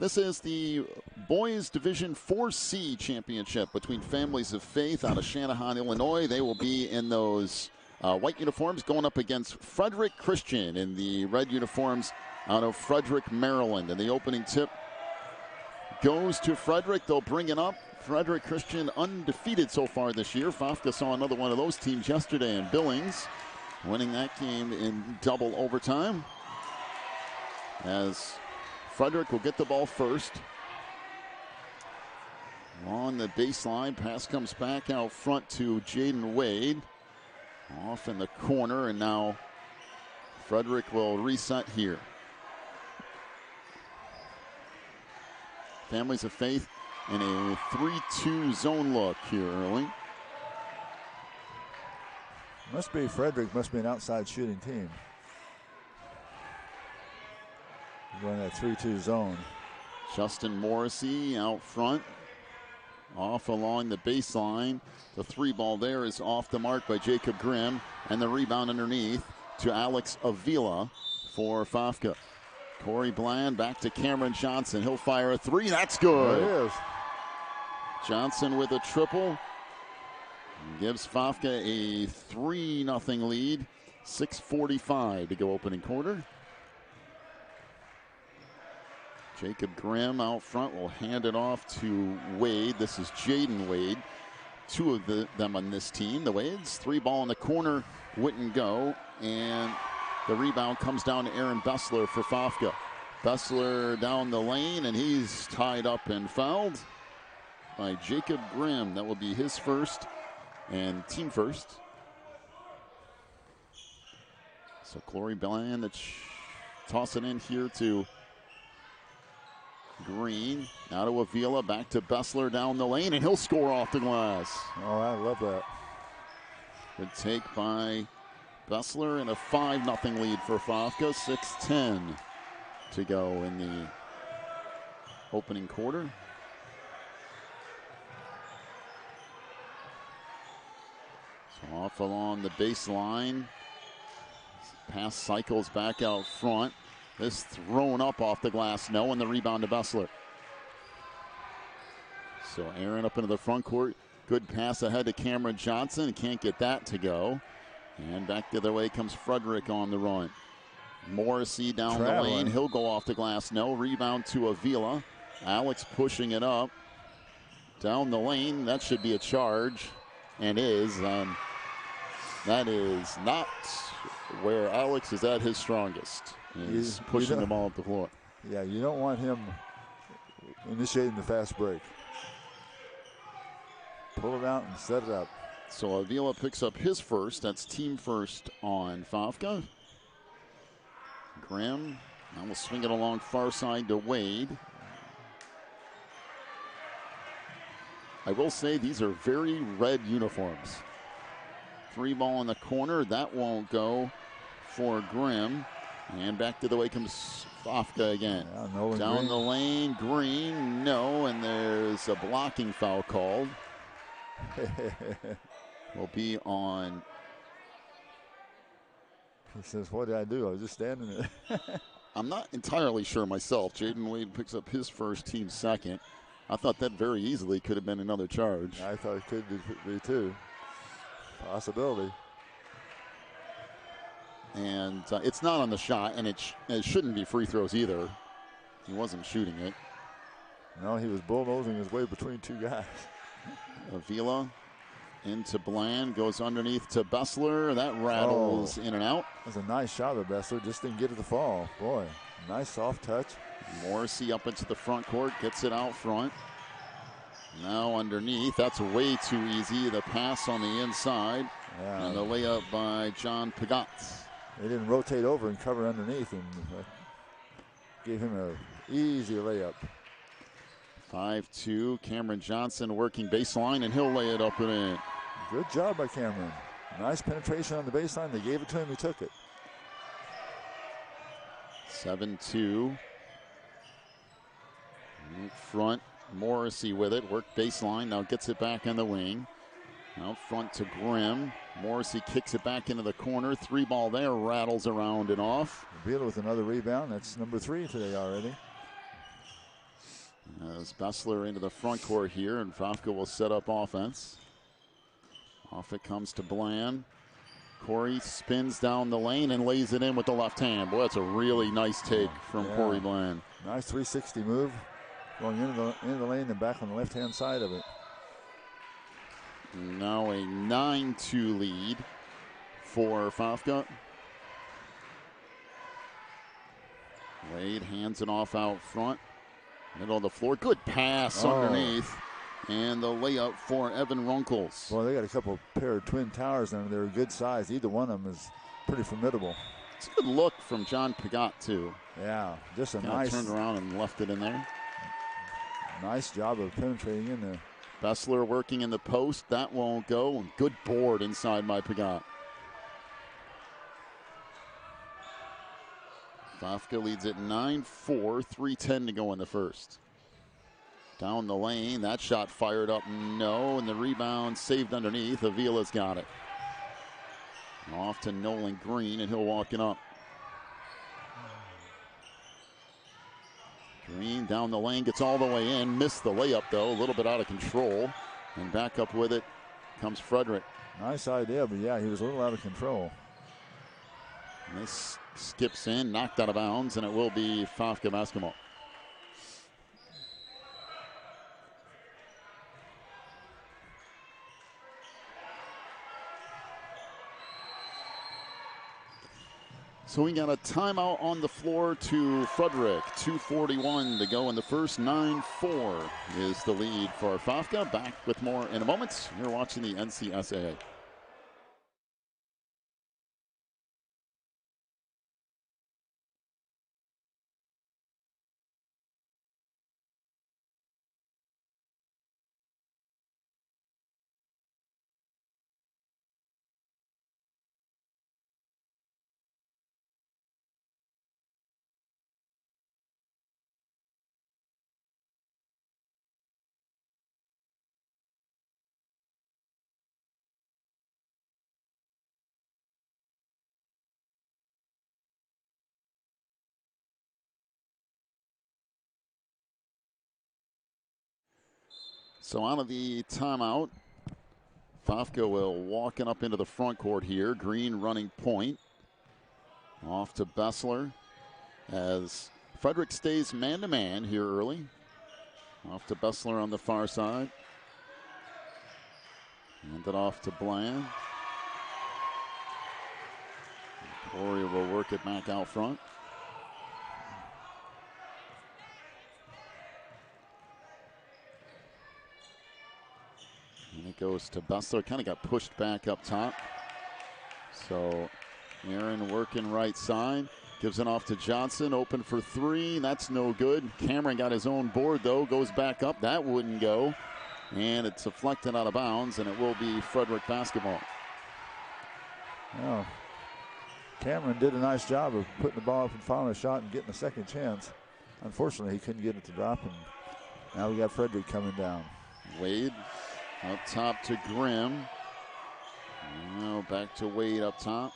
This is the Boys Division 4C Championship between Families of Faith out of Channahon, Illinois. They will be in those white uniforms going up against Frederick Christian in the red uniforms out of Frederick, Maryland. And the opening tip goes to Frederick. They'll bring it up. Frederick Christian undefeated so far this year. Fafka saw another one of those teams yesterday in Billings, winning that game in double overtime. As Frederick will get the ball first. On the baseline, pass comes back out front to Jaden Wade. Off in the corner, and now Frederick will reset here. Families of Faith in a 3-2 zone look here early. Must be Frederick, must be an outside shooting team. Going that 3-2 zone. Justin Morrissey out front. Off along the baseline. The three ball there is off the mark by Jacob Grimm. And the rebound underneath to Alex Avila for Fafka. Corey Bland back to Cameron Johnson. He'll fire a three. That's good. There it is. Johnson with a triple. Gives Fafka a 3-0 lead. 6:45 to go opening quarter. Jacob Grimm out front will hand it off to Wade. This is Jaden Wade. Two of them on this team, the Wades. Three ball in the corner, wouldn't go. And the rebound comes down to Aaron Bessler for Fafka. Bessler down the lane, and he's tied up and fouled by Jacob Grimm. That will be his first and team first. So Corey Bland, toss it in here to Green. Now to Avila, back to Bessler down the lane, and he'll score off the glass. Oh, I love that. Good take by Bessler, and a 5-0 lead for Fafka. 6:10 to go in the opening quarter. So off along the baseline. Pass cycles back out front. This thrown up off the glass, and the rebound to Bessler. So Aaron up into the front court. Good pass ahead to Cameron Johnson. Can't get that to go. And back the other way comes Frederick on the run. Morrissey down the lane. He'll go off the glass. No. Rebound to Avila. Alex pushing it up. Down the lane. That should be a charge. And is. That is not where Alex is at his strongest. He's pushing the ball up the floor. Yeah, you don't want him initiating the fast break. Pull it out and set it up. So Avila picks up his first. That's team first on Favka. Grimm now will swing it along far side to Wade. I will say these are very red uniforms. 3 ball in the corner. That won't go for Grimm. And back to the way comes Favka again. Yeah, down the lane. Green, no. And there's a blocking foul called. Will be on. He says, what did I do? I was just standing there. I'm not entirely sure myself. Jaden Wade picks up his first, team second. I thought that very easily could have been another charge. I thought it could be too. Possibility. And it's not on the shot, and it shouldn't be free throws either. He wasn't shooting it. No, he was bulldozing his way between 2 guys. Avila into Bland, goes underneath to Bessler. That rattles in and out. That's a nice shot of Bessler, just didn't get it to fall. Boy, nice soft touch. Morrissey up into the front court, gets it out front. Now underneath, that's way too easy. The pass on the inside, and the layup by John Pagat. They didn't rotate over and cover underneath, and gave him an easy layup. 5-2, Cameron Johnson working baseline, and he'll lay it up and in. Good job by Cameron. Nice penetration on the baseline. They gave it to him, he took it. 7-2. In front, Morrissey with it, worked baseline, now gets it back in the wing. Out front to Grimm. Morrissey kicks it back into the corner. 3 ball there, rattles around and off. Avila with another rebound. That's number 3 today already. As Bessler into the front court here, and Favka will set up offense. Off it comes to Bland. Corey spins down the lane and lays it in with the left hand. Boy, that's a really nice take from Corey Bland. Nice 360 move. Going into the lane and back on the left-hand side of it. Now a 9-2 lead for Favka. Wade hands it off out front. Middle of the floor. Good pass underneath. And the layup for Evan Runkles. Well, they got a couple pair of twin towers on them. They're a good size. Either one of them is pretty formidable. It's a good look from John Pagat, too. Yeah, just a nice. Turned around and left it in there. Nice job of penetrating in there. Bessler working in the post. That won't go. Good board inside by Pagat. Favka leads at 9-4, 3:10 to go in the first. Down the lane, that shot fired up, no, and the rebound saved underneath. Avila's got it. Off to Nolan Green, and he'll walk it up. Green down the lane, gets all the way in, missed the layup though, a little bit out of control, and back up with it comes Frederick. Nice idea, but yeah, he was a little out of control. And this skips in, knocked out of bounds, and it will be Favka basketball. So we got a timeout on the floor to Frederick. 2:41 to go in the first. 9-4 is the lead for Favka. Back with more in a moment. You're watching the NCSAA. So out of the timeout, Fafka will walking up into the front court here. Green running point. Off to Bessler as Frederick stays man-to-man here early. Off to Bessler on the far side. Hand it off to Bland. Gloria will work it back out front. And it goes to Bessler. Kind of got pushed back up top. So Aaron working right side. Gives it off to Johnson. Open for three. That's no good. Cameron got his own board, though. Goes back up. That wouldn't go. And it's deflected out of bounds, and it will be Frederick basketball. Well, Cameron did a nice job of putting the ball up and following a shot and getting a second chance. Unfortunately, he couldn't get it to drop, and now we got Frederick coming down. Wade up top to Grimm. Now back to Wade up top.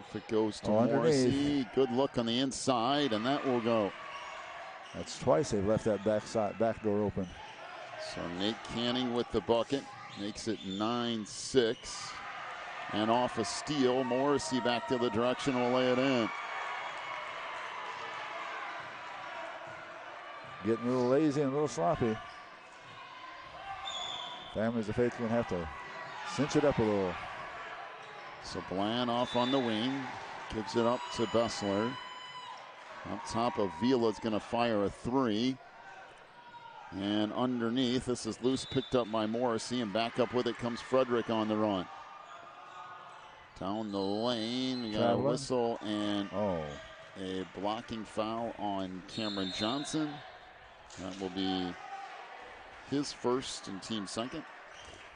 If it goes to Morrissey, good look on the inside, and that will go. That's twice they've left that back door open. So Nate Canning with the bucket. Makes it 9-6. And off a steal, Morrissey back to the direction, will lay it in. Getting a little lazy and a little sloppy. Families of Faith going to have to cinch it up a little. So Bland off on the wing. Gives it up to Bessler. Up top of Vila's going to fire a three. And underneath, this is loose, picked up by Morrissey, and back up with it comes Frederick on the run. Down the lane, we got a whistle and a blocking foul on Cameron Johnson. That will be his first and team second.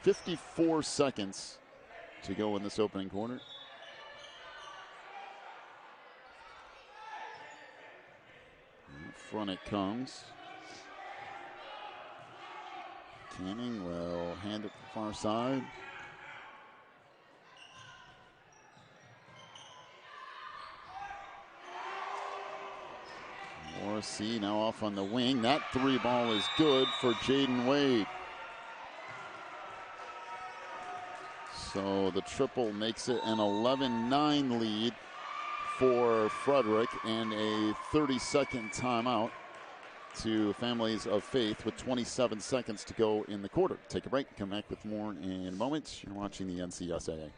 54 seconds to go in this opening quarter. In front it comes. Canning will hand it to the far side. Morrissey now off on the wing. That three ball is good for Jaden Wade. So the triple makes it an 11-9 lead for Frederick and a 30-second timeout to Families of Faith with 27 seconds to go in the quarter. Take a break, come back with more in a moment. You're watching the NCSAA.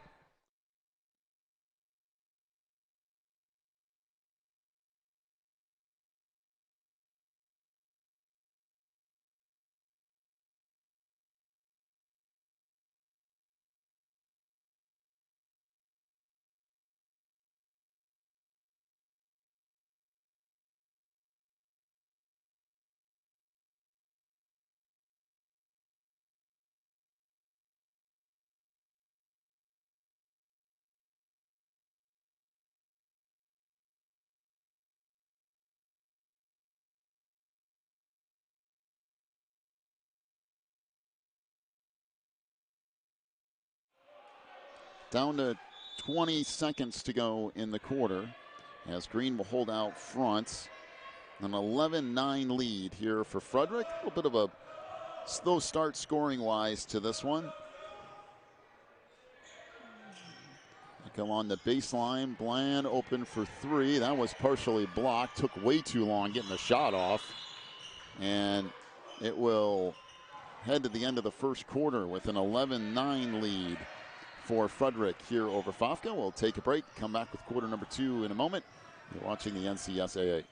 Down to 20 seconds to go in the quarter as Green will hold out front. An 11-9 lead here for Frederick. A little bit of a slow start scoring-wise to this one. Come on the baseline. Bland open for three. That was partially blocked. Took way too long getting the shot off. And it will head to the end of the first quarter with an 11-9 lead for Frederick here over Fafka. We'll take a break, come back with quarter number two in a moment. You're watching the NCSAA.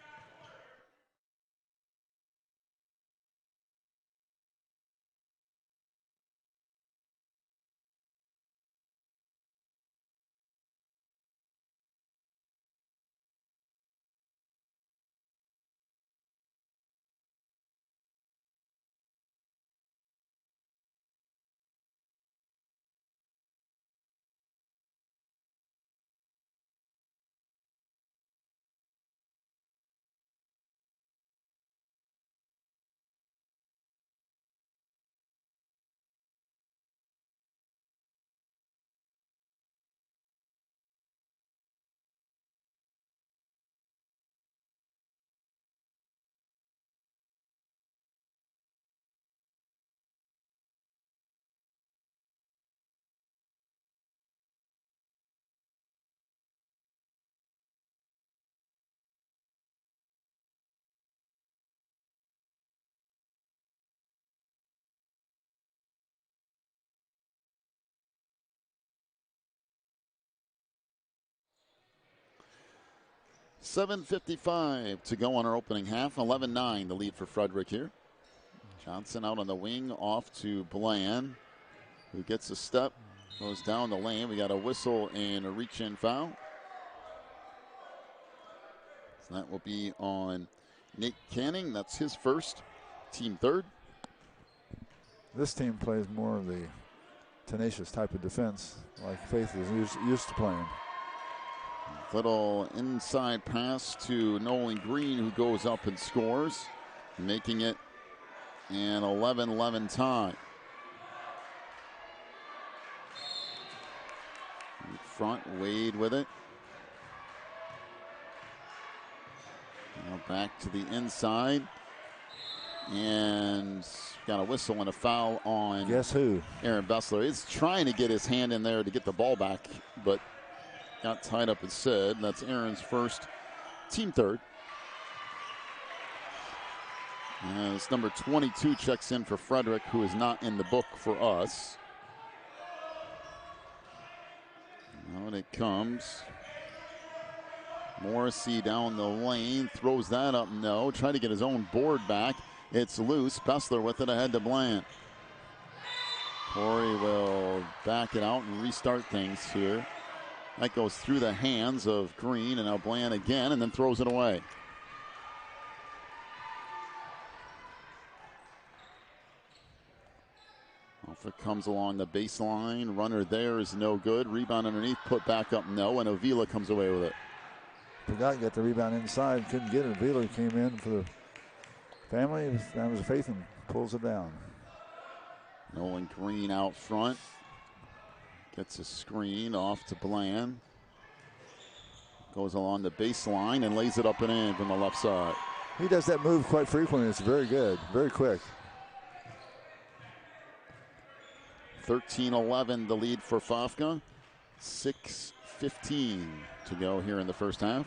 7:55 to go on our opening half. 11-9 the lead for Frederick here. Johnson out on the wing, off to Bland, who gets a step, goes down the lane. We got a whistle and a reach-in foul. So that will be on Nate Canning. That's his first, team third. This team plays more of the tenacious type of defense like Faith is used to playing. Little inside pass to Nolan Green, who goes up and scores, making it an 11-11 tie. In front, Wade with it. Now back to the inside. And got a whistle and a foul on guess who? Aaron Bessler. He's trying to get his hand in there to get the ball back, but got tied up instead. That's Aaron's first, team third. As number 22 checks in for Frederick, who is not in the book for us. Out it comes. Morrissey down the lane, throws that up, no. Trying to get his own board back. It's loose. Bessler with it ahead to Bland. Corey will back it out and restart things here. That goes through the hands of Green, and now Bland again, and then throws it away. Off it comes along the baseline. Runner there is no good. Rebound underneath, put back up, no, and Avila comes away with it. Forgot got the rebound inside, couldn't get it. Avila came in for the family. That was a Faith and pulls it down. Nolan Green out front. Gets a screen off to Bland. Goes along the baseline and lays it up and in from the left side. He does that move quite frequently. It's very good, very quick. 13-11 the lead for Fafka. 6:15 to go here in the first half.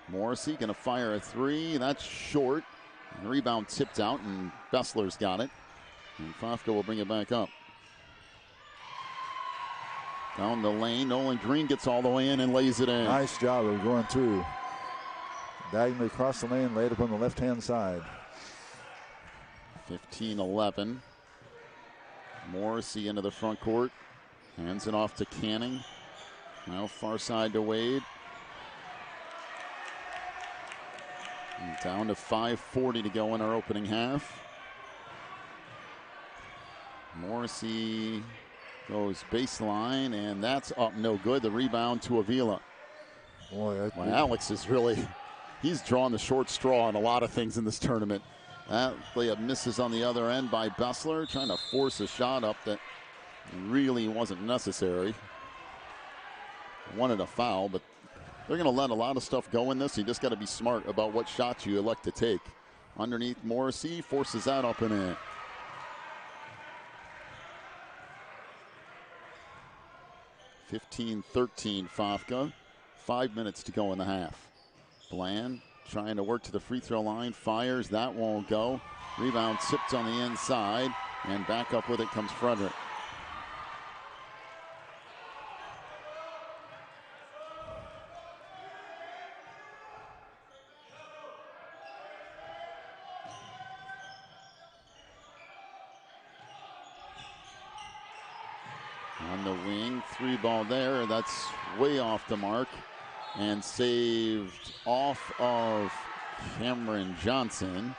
Morrissey going to fire a three. That's short. The rebound tipped out, and Bessler's got it. And Fafka will bring it back up. Down the lane, Nolan Green gets all the way in and lays it in. Nice job of going through. Diagonally across the lane, laid up on the left-hand side. 15-11. Morrissey into the front court. Hands it off to Canning. Now far side to Wade. And down to 5:40 to go in our opening half. Morrissey goes baseline, and that's up no good. The rebound to Avila. Boy, well, Alex is really, he's drawn the short straw on a lot of things in this tournament. That layup misses on the other end by Bessler, trying to force a shot up that really wasn't necessary. Wanted a foul, but they're going to let a lot of stuff go in this. You just got to be smart about what shots you elect to take. Underneath Morrissey, forces that up and in. (15-13) Fafka. 5 minutes to go in the half. Bland trying to work to the free throw line, fires, that won't go. Rebound tipped on the inside, and back up with it comes Frederick. On the wing, three ball there, that's way off the mark. And saved off of Cameron Johnson.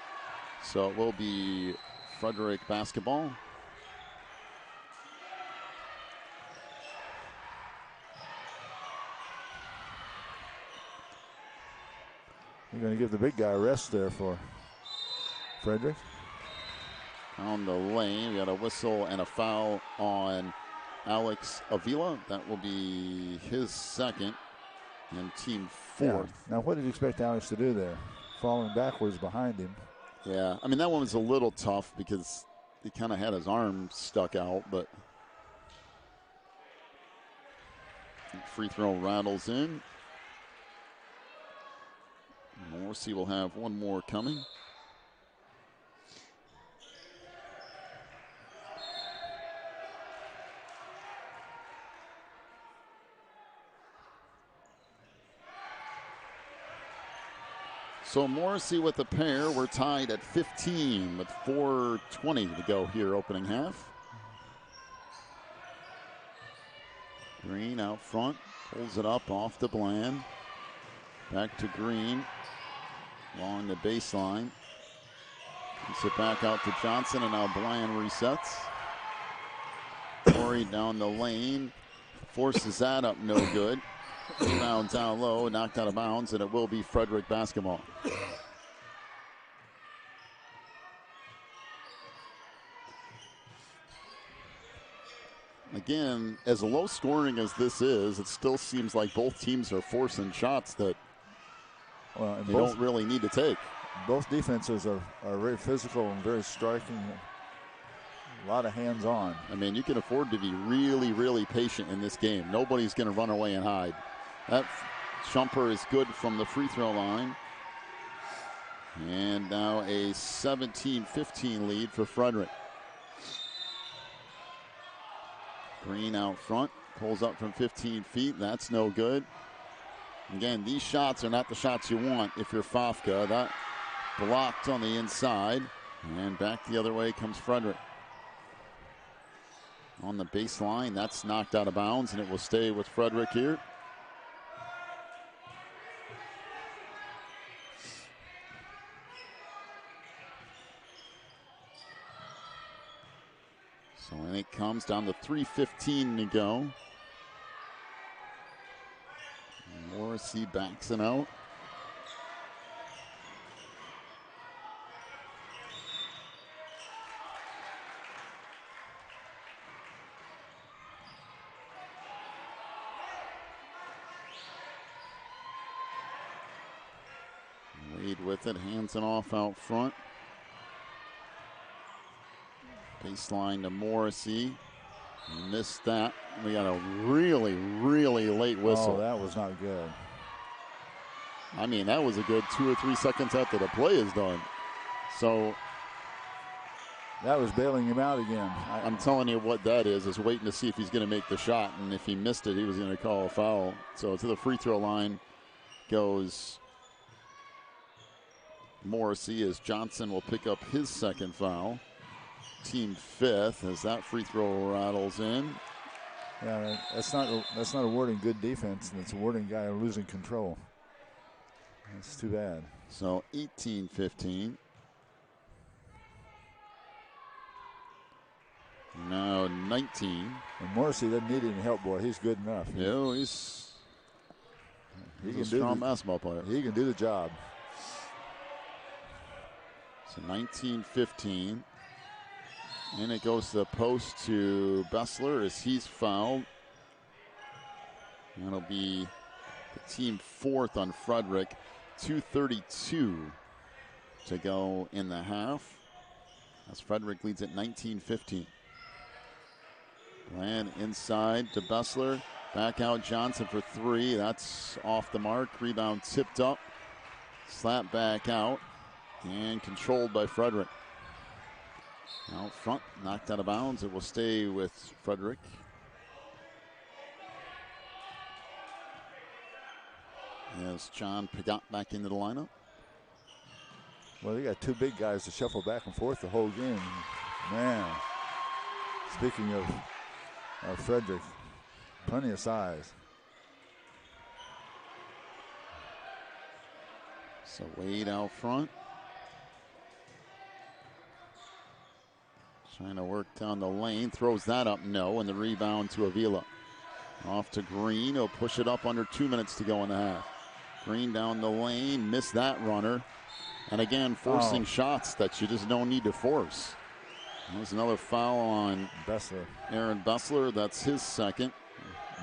So it will be Frederick basketball. You're going to give the big guy a rest there for Frederick. On the lane, we got a whistle and a foul on Alex Avila. That will be his second. And team fourth. Yeah. Now, what did you expect Alex to do there? Falling backwards behind him. Yeah, I mean, that one was a little tough because he kind of had his arm stuck out, but free throw rattles in. Morrissey will have one more coming. So Morrissey with a pair. We're tied at 15 with 4:20 to go here, opening half. Green out front, pulls it up off the Bland. Back to Green, along the baseline. Gets it back out to Johnson, and now Bland resets. Corey down the lane, forces that up, no good. Rebound down low, knocked out of bounds, and it will be Frederick basketball. Again, as low scoring as this is, it still seems like both teams are forcing shots that they don't really need to take. Both defenses are very physical and very striking. A lot of hands-on. I mean, you can afford to be really, really patient in this game. Nobody's going to run away and hide. That jumper is good from the free throw line. And now a 17-15 lead for Frederick. Green out front, pulls up from 15 feet. That's no good. Again, these shots are not the shots you want if you're Fafka. That blocked on the inside. And back the other way comes Frederick. On the baseline, that's knocked out of bounds, and it will stay with Frederick here. So when it comes down to 3:15 to go. Morrissey backs it out. Wade with it, hands it off out front. Baseline to Morrissey. He missed that. We got a really, really late whistle. Oh, that was not good. I mean, that was a good 2 or 3 seconds after the play is done. So that was bailing him out again. I'm telling you what that is waiting to see if he's going to make the shot. And if he missed it, he was going to call a foul. So to the free throw line goes Morrissey, as Johnson will pick up his second foul. Team fifth as that free throw rattles in. Yeah, that's not awarding good defense, and it's awarding a guy losing control. That's too bad. So 18-15. Now 19. And Morrissey doesn't need any help, boy. He's good enough. Yeah, he's a strong basketball player. He can do the job. So 19-15. And it goes to the post to Bessler as he's fouled. That'll be the team fourth on Frederick. 2:32 to go in the half, as Frederick leads at 19-15. Bland inside to Bessler. Back out Johnson for three. That's off the mark. Rebound tipped up. Slap back out. And controlled by Frederick. Out front, knocked out of bounds. It will stay with Frederick. As John Pagat back into the lineup. Well, they got two big guys to shuffle back and forth the whole game. Man, speaking of Frederick, plenty of size. So Wade out front. Trying to work down the lane, throws that up, no, and the rebound to Avila. Off to Green, he'll push it up under 2 minutes to go in the half. Green down the lane, missed that runner. And again, forcing shots that you just don't need to force. There's another foul on Bessler. Aaron Bessler, that's his second.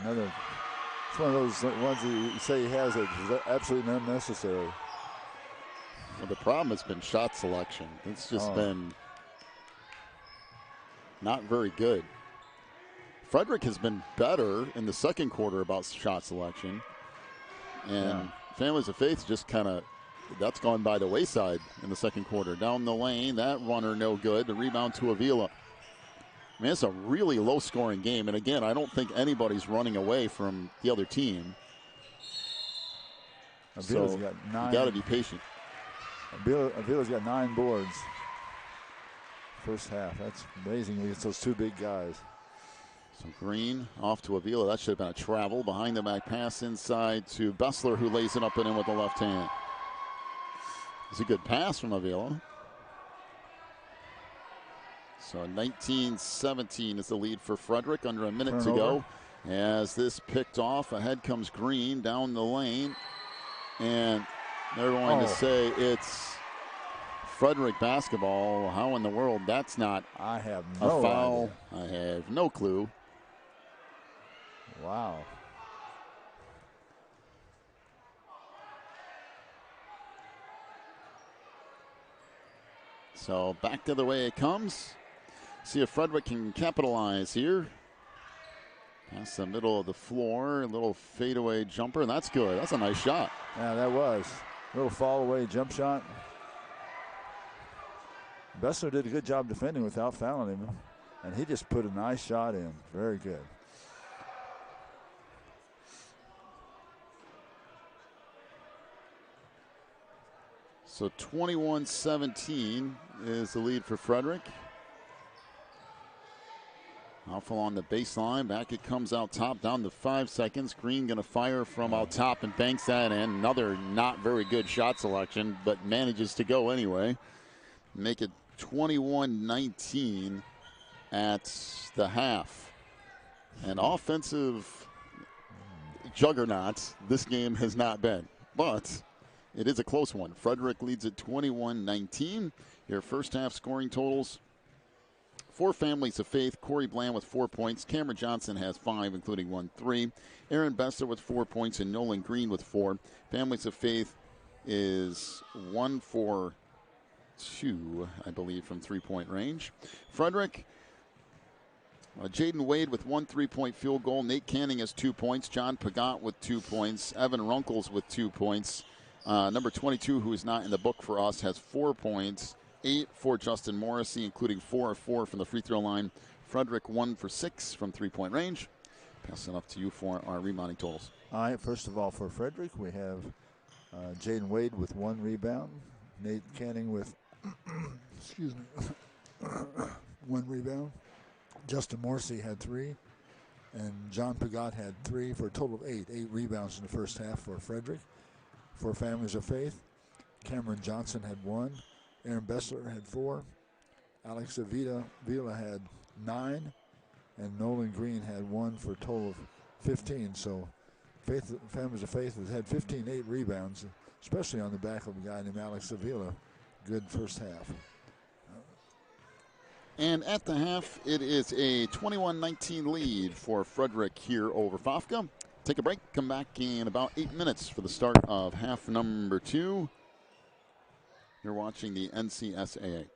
Another, it's one of those ones that you say he has that is absolutely unnecessary. Well, the problem has been shot selection. It's just been not very good. Frederick has been better in the second quarter about shot selection. And Families of Faith just kind of, that's gone by the wayside in the second quarter. Down the lane, that runner no good. The rebound to Avila. I mean, it's a really low-scoring game. And again, I don't think anybody's running away from the other team. Avila's So got 9. you got to be patient. Avila's got 9 boards. First half. That's amazing against those 2 big guys. So Green off to Avila. That should have been a travel. Behind the back pass inside to Bessler, who lays it up and in with the left hand. It's a good pass from Avila. So 19-17 is the lead for Frederick. Under a minute to go. As this picked off, ahead comes Green down the lane. And they're going to say it's Frederick basketball. How in the world that's not I have a no foul? idea. I have no clue. Wow. So back the other way it comes. See if Frederick can capitalize here. Past the middle of the floor, a little fadeaway jumper. That's good. That's a nice shot. Yeah, that was. A little fall away jump shot. Bessler did a good job defending without fouling him. And he just put a nice shot in. Very good. So 21-17 is the lead for Frederick. Off along the baseline. Back it comes out top, down to 5 seconds. Green going to fire from out top and banks that in. Another not very good shot selection, but manages to go anyway. Make it 21-19 at the half. An offensive juggernaut this game has not been, but it is a close one. Frederick leads at 21-19. Your first half scoring totals. For Families of Faith, Corey Bland with 4 points. Cameron Johnson has 5, including 1 3. Aaron Bessler with 4 points and Nolan Green with 4. Families of Faith is 1 for 2, I believe, from 3-point range. Frederick, Jaden Wade with 1 3-point field goal. Nate Canning has 2 points. John Pagat with 2 points. Evan Runkles with 2 points. Number 22, who is not in the book for us, has 4 points. 8 for Justin Morrissey, including 4 of 4 from the free throw line. Frederick 1 for 6 from 3-point range. Pass it up to you for our rebounding totals. All right, first of all, for Frederick, we have Jaden Wade with 1 rebound. Nate Canning with, excuse me, 1 rebound. Justin Morrissey had 3. And John Pagat had 3 for a total of 8. 8 rebounds in the first half for Frederick. For Families of Faith, Cameron Johnson had 1. Aaron Bessler had 4. Alex Avila had 9. And Nolan Green had 1 for a total of 15. So Families of Faith has had 15 8 rebounds, especially on the back of a guy named Alex Avila. Good first half. And at the half, it is a 21-19 lead for Frederick here over Fafka. Take a break, come back in about 8 minutes for the start of half number 2. You're watching the NCSAA.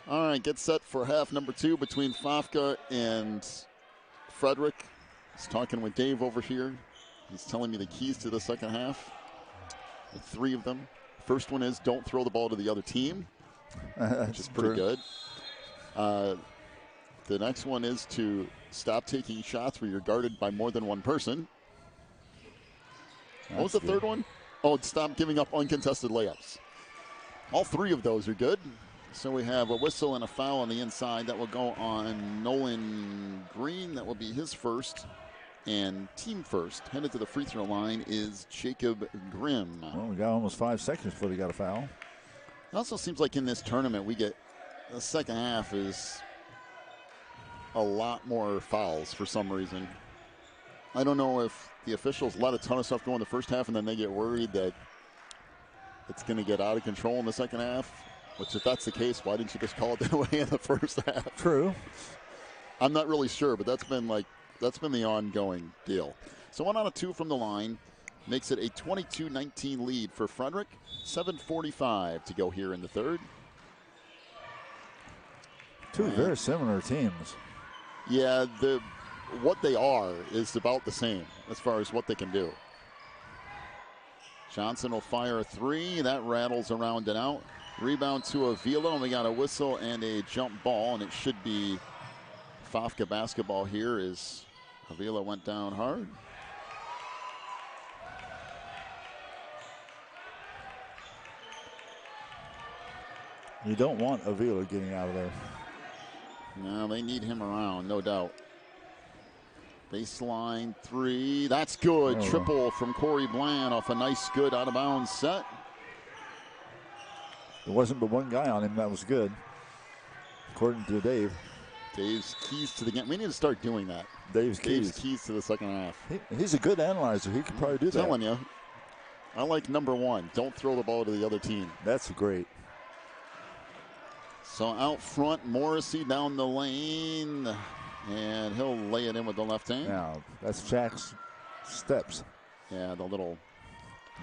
All right, get set for half number 2 between Fafka and Frederick. He's talking with Dave over here. He's telling me the keys to the second half. The 3 of them. First one is don't throw the ball to the other team, which is pretty good. The next one is to stop taking shots where you're guarded by more than one person. What was the third one? Oh, stop giving up uncontested layups. All 3 of those are good. So we have a whistle and a foul on the inside. That will go on Nolan Green. That will be his first. And team first, headed to the free throw line, is Jacob Grimm. Well, we got almost 5 seconds before they got a foul. It also seems like in this tournament we get the second half is a lot more fouls for some reason. I don't know if the officials let a ton of stuff go in the first half and then they get worried that it's going to get out of control in the second half. Which, if that's the case, why didn't you just call it that way in the first half? True. I'm not really sure, but that's been the ongoing deal. So 1 out of 2 from the line makes it a 22-19 lead for Frederick. 7:45 to go here in the third. 2 very similar teams. Yeah, what they are is about the same as far as what they can do. Johnson will fire a 3. That rattles around and out. Rebound to Avila, and we got a whistle and a jump ball, and it should be Fafka basketball here as Avila went down hard. You don't want Avila getting out of there. No, they need him around, no doubt. Baseline 3, that's good. Triple from Corey Bland off a nice, good out-of-bounds set. There wasn't but one guy on him that was good, according to Dave. Dave's keys to the game. We need to start doing that. Dave's keys to the second half. He's a good analyzer. He could probably do that. I'm telling you. I like number 1. Don't throw the ball to the other team. That's great. So out front, Morrissey down the lane, and he'll lay it in with the left hand. Now, that's Shaq's steps. Yeah, the little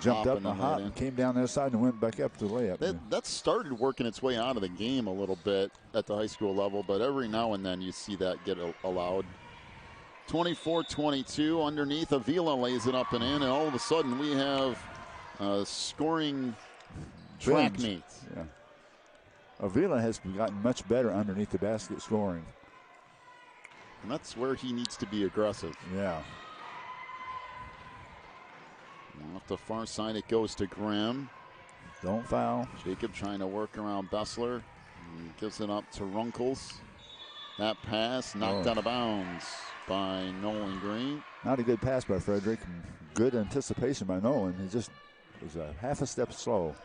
jumped up and hop and came down that side and went back up to the layup. That started working its way out of the game a little bit at the high school level, but every now and then you see that get allowed. 24-22 underneath. Avila lays it up and in, and all of a sudden we have scoring track meets. Yeah. Avila has gotten much better underneath the basket scoring. And that's where he needs to be aggressive. Yeah. Off the far side, it goes to Grimm. Don't foul. Jacob trying to work around Bessler. Gives it up to Runkles. That pass knocked out of bounds by Nolan Green. Not a good pass by Frederick. Good anticipation by Nolan. He just was a half a step slow.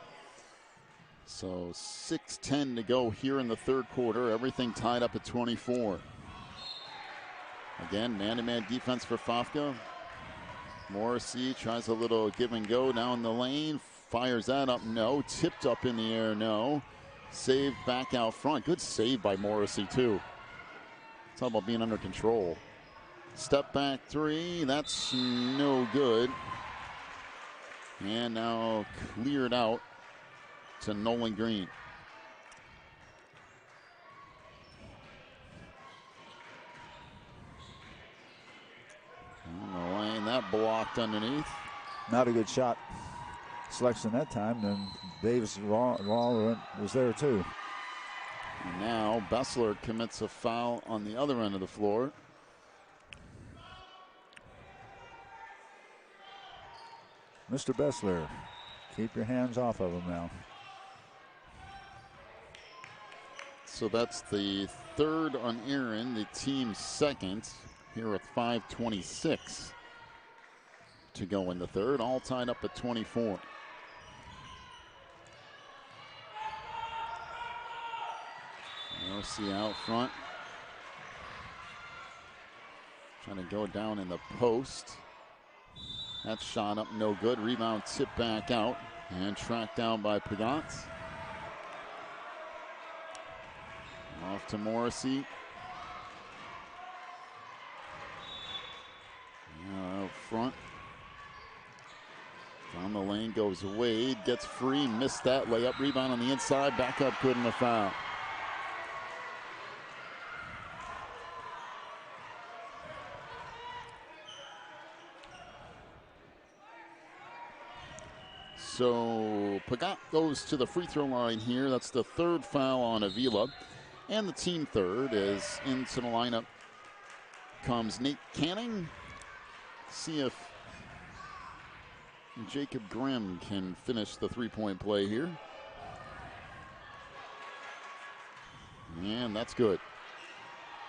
So 6:10 to go here in the third quarter. Everything tied up at 24. Again, man-to-man defense for Fafka. Morrissey tries a little give and go down the lane. Fires that up, no. Tipped up in the air, no. Saved back out front. Good save by Morrissey, too. It's all about being under control. Step back 3, that's no good. And now cleared out to Nolan Green. On the lane, that blocked underneath. Not a good shot selection that time. Then Davis was there too. And now Bessler commits a foul on the other end of the floor. Mr. Bessler, keep your hands off of him now. So that's the third on Aaron, the team's second, here with 5:26 to go in the third, all tied up at 24. Morrissey out front. Trying to go down in the post. That shot up no good. Rebound tipped back out and tracked down by Pagans. Off to Morrissey. Out front. Down the lane goes Wade. Gets free. Missed that layup. Rebound on the inside. Back up good in the foul. So Pagat goes to the free throw line here. That's the third foul on Avila. And the team third is into the lineup comes Nate Canning. See if Jacob Grimm can finish the three-point play here. And that's good.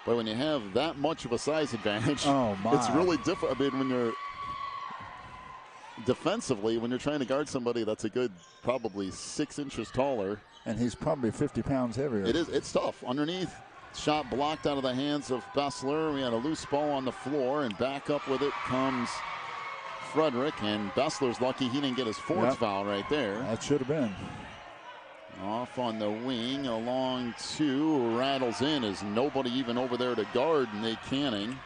But when you have that much of a size advantage, it's really difficult. I mean, when you're defensively, when you're trying to guard somebody that's a good probably 6 inches taller. And he's probably 50 pounds heavier. It is. It's tough. Underneath, shot blocked out of the hands of Bessler. We had a loose ball on the floor, and back up with it comes Frederick. And Bessler's lucky he didn't get his fourth foul right there. That should have been. Off on the wing, along two, rattles in. Is nobody even over there to guard Nate Canning.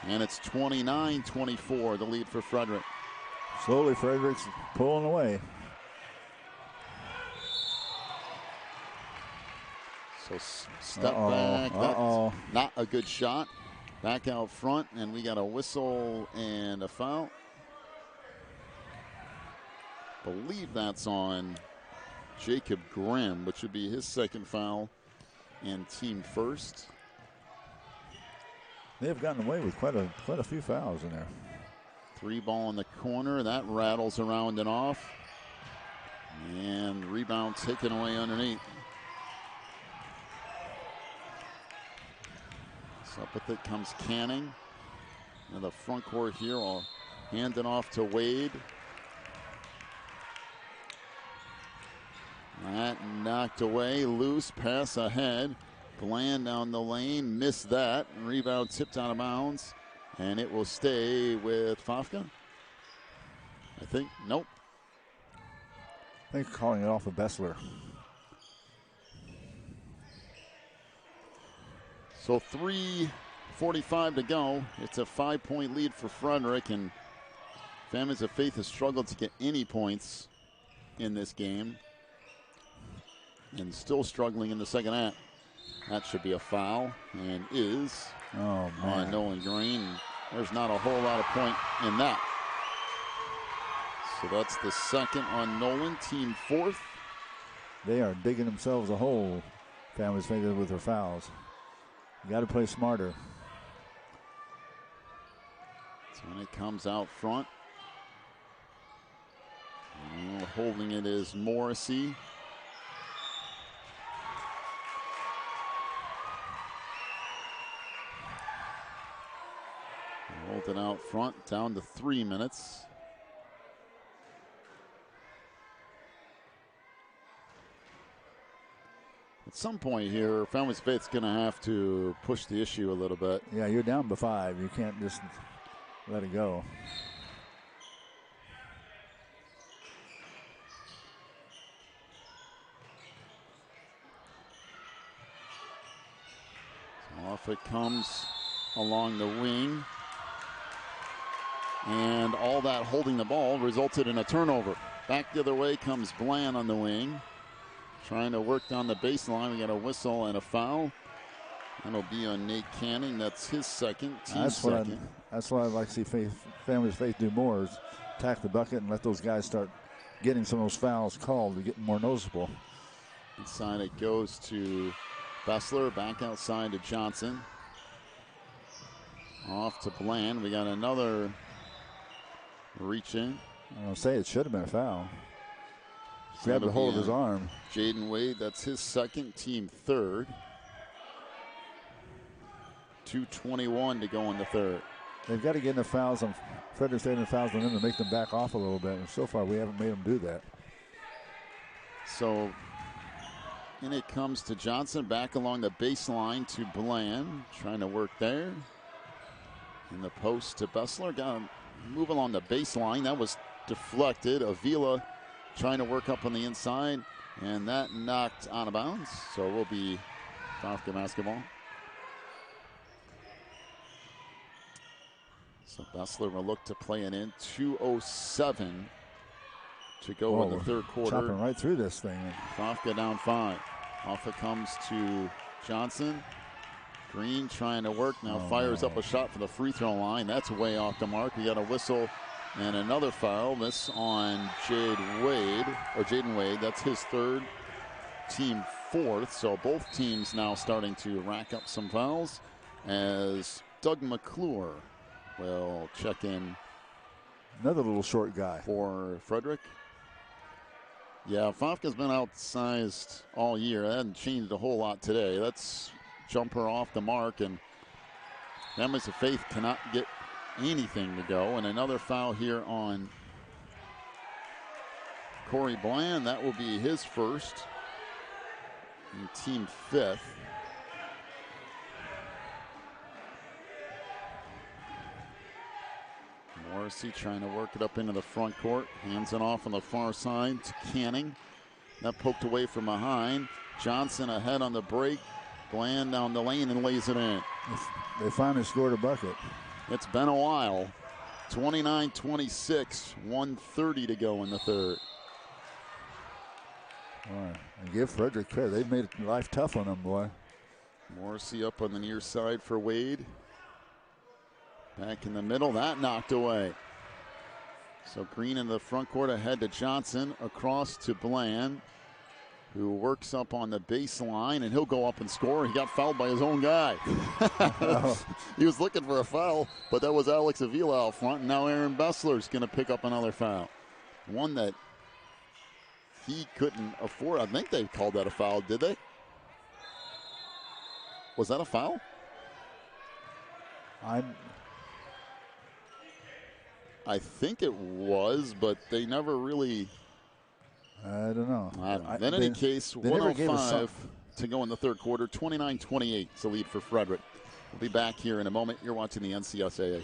And it's 29-24, the lead for Frederick. Slowly, Frederick's pulling away. So step back. That's not a good shot. Back out front, and we got a whistle and a foul. Believe that's on Jacob Grimm, which would be his second foul and team first. They have gotten away with quite a few fouls in there. 3 ball in the corner. That rattles around and off. And rebound taken away underneath. So up with it comes Canning. And the front court here will hand it off to Wade. That knocked away, loose, pass ahead. Bland down the lane, missed that. Rebound tipped out of bounds, and it will stay with Fafka. I think, nope. I think calling it off of Bessler. So 3:45 to go. It's a 5-point lead for Frederick, and Families of Faith has struggled to get any points in this game. And still struggling in the second half. That should be a foul, and is on Nolan Green. There's not a whole lot of point in that. So that's the second on Nolan, team fourth. They are digging themselves a hole, Families Faith, with their fouls. You got to play smarter. So when it comes out front, holding it is Morrissey. Rolled it out front, down to 3 minutes. At some point here, Families Faith's going to have to push the issue a little bit. Yeah, you're down by 5. You can't just let it go. So off it comes along the wing. And all that holding the ball resulted in a turnover. Back the other way comes Bland on the wing. Trying to work down the baseline. We got a whistle and a foul. That'll be on Nate Canning. That's his second, team's second. That's what I'd like to see Families Faith do more, is attack the bucket and let those guys start getting some of those fouls called to get more noticeable. Inside it goes to Bessler. Back outside to Johnson. Off to Bland. We got another reach in. I'll say it should have been a foul. Grabbed a hold of his arm. Jaden Wade, that's his second, team third. 2:21 to go in the third. They've got to get enough fouls on Frederick State and fouls on them to make them back off a little bit. And so far, we haven't made them do that. So, and it comes to Johnson back along the baseline to Bland. Trying to work there. In the post to Bessler. Got him move along the baseline. That was deflected. Avila trying to work up on the inside. And that knocked out of bounds. So it will be Fafka basketball. So Bessler will look to play it in. 2:07 to go in the third quarter. Chopping right through this thing. Fafka down 5. Off it comes to Johnson. Green trying to work now. Fires up a shot for the free throw line. That's way off the mark. We got a whistle And another foul, this on Jaden Wade. That's his third, team fourth. So both teams now starting to rack up some fouls as Doug McClure will check in. Another little short guy. For Frederick. Yeah, Fafka's been outsized all year. That hasn't changed a whole lot today. That's jumper off the mark, and Families of Faith cannot get anything to go. And another foul here on Corey Bland. That will be his first and team fifth. Morrissey trying to work it up into the front court. Hands it off on the far side to Canning. That poked away from behind. Johnson ahead on the break. Bland down the lane and lays it in. They finally scored a bucket. It's been a while. 29-26, 1:30 to go in the third. Boy, and give Frederick credit. They've made life tough on them, boy. Morrissey up on the near side for Wade. Back in the middle, that knocked away. So Green in the front court ahead to Johnson, across to Bland, who works up on the baseline, and he'll go up and score. He got fouled by his own guy. He was looking for a foul, but that was Alex Avila out front, and now Aaron Bessler's going to pick up another foul. One that he couldn't afford. I think they called that a foul, did they? Was that a foul? I think it was, but they never really. I don't know. In any case, 105 to go in the third quarter. 29-28 is the lead for Frederick. We'll be back here in a moment. You're watching the NCSAA.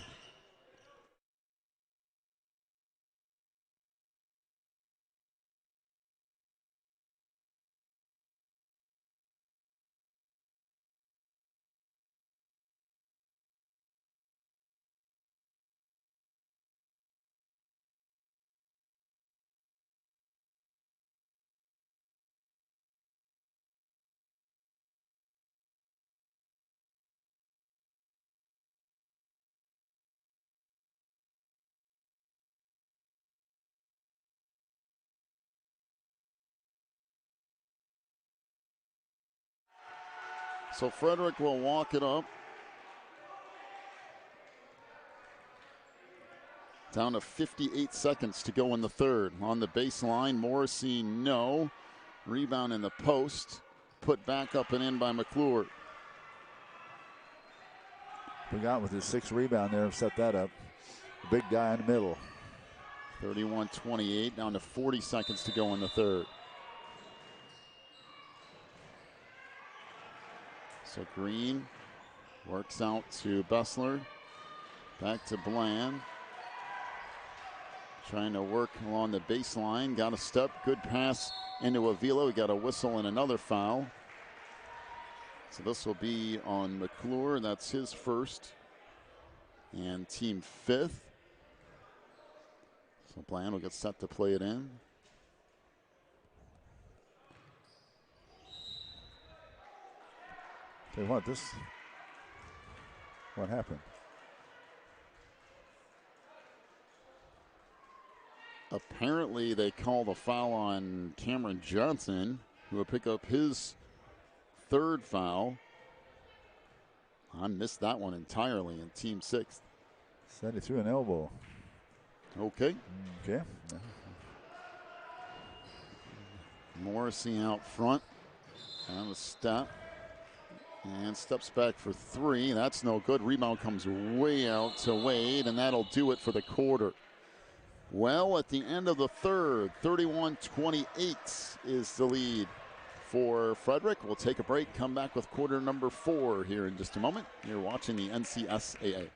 So Frederick will walk it up. Down to 58 seconds to go in the third. On the baseline, Morrissey, no. Rebound in the post. Put back up and in by McClure. Forgot with his sixth rebound there, set that up. Big guy in the middle. 31-28, down to 40 seconds to go in the third. So Green works out to Bessler. Back to Bland. Trying to work along the baseline. Got a step. Good pass into Avila. We got a whistle and another foul. So this will be on McClure. That's his first. And team fifth. So Bland will get set to play it in. Tell you what, what happened? Apparently they called a foul on Cameron Johnson, who will pick up his third foul. I missed that one entirely in team sixth. Said he threw an elbow. Okay. Okay. Morrissey out front. And a step. And steps back for three. That's no good. Rebound comes way out to Wade, and that'll do it for the quarter. Well, at the end of the third, 31-28 is the lead for Frederick. We'll take a break, come back with quarter number 4 here in just a moment. You're watching the NCSAA.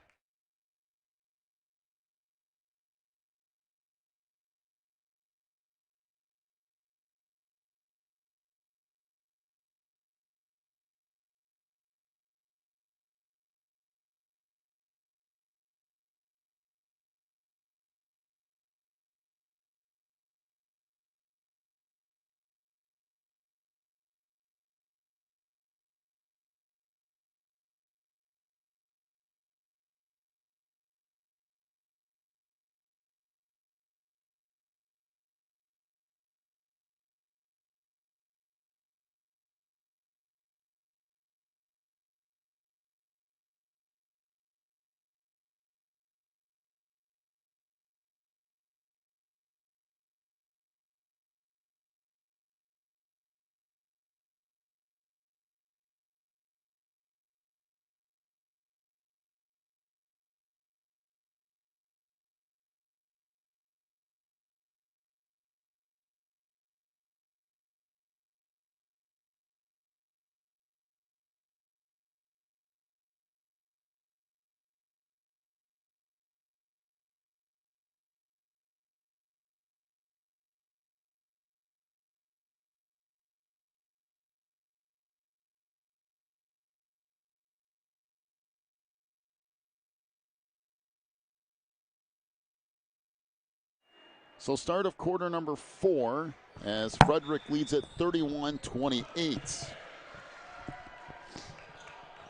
So start of quarter number 4 as Frederick leads at 31-28.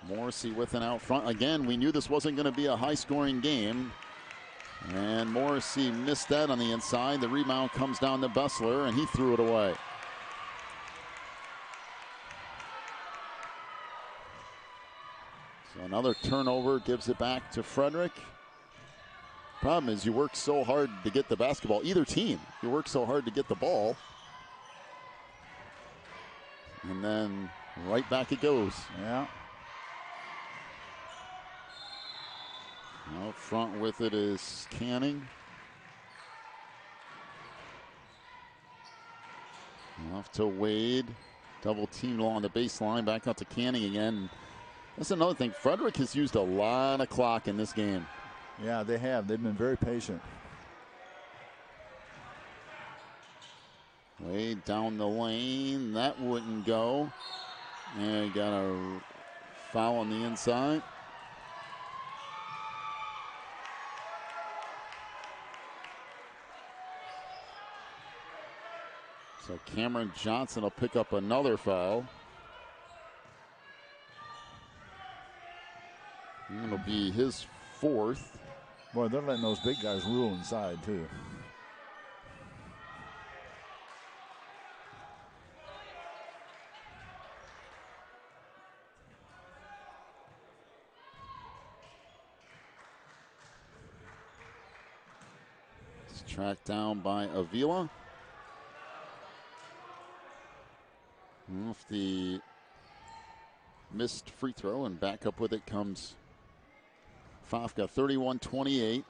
Morrissey with an out front. Again, we knew this wasn't going to be a high-scoring game. And Morrissey missed that on the inside. The rebound comes down to Bessler, and he threw it away. So another turnover gives it back to Frederick. Problem is you work so hard to get the basketball. Either team, you work so hard to get the ball. And then right back it goes. Yeah. Out front with it is Canning. Off to Wade. Double team along the baseline. Back out to Canning again. That's another thing. Frederick has used a lot of clock in this game. Yeah, they have. They've been very patient. Wade down the lane. That wouldn't go. And got a foul on the inside. So Cameron Johnson will pick up another foul. And it'll be his 4th. Boy, they're letting those big guys rule inside, too. It's tracked down by Avila. Off the missed free throw, and back up with it comes Fafka. 31-28.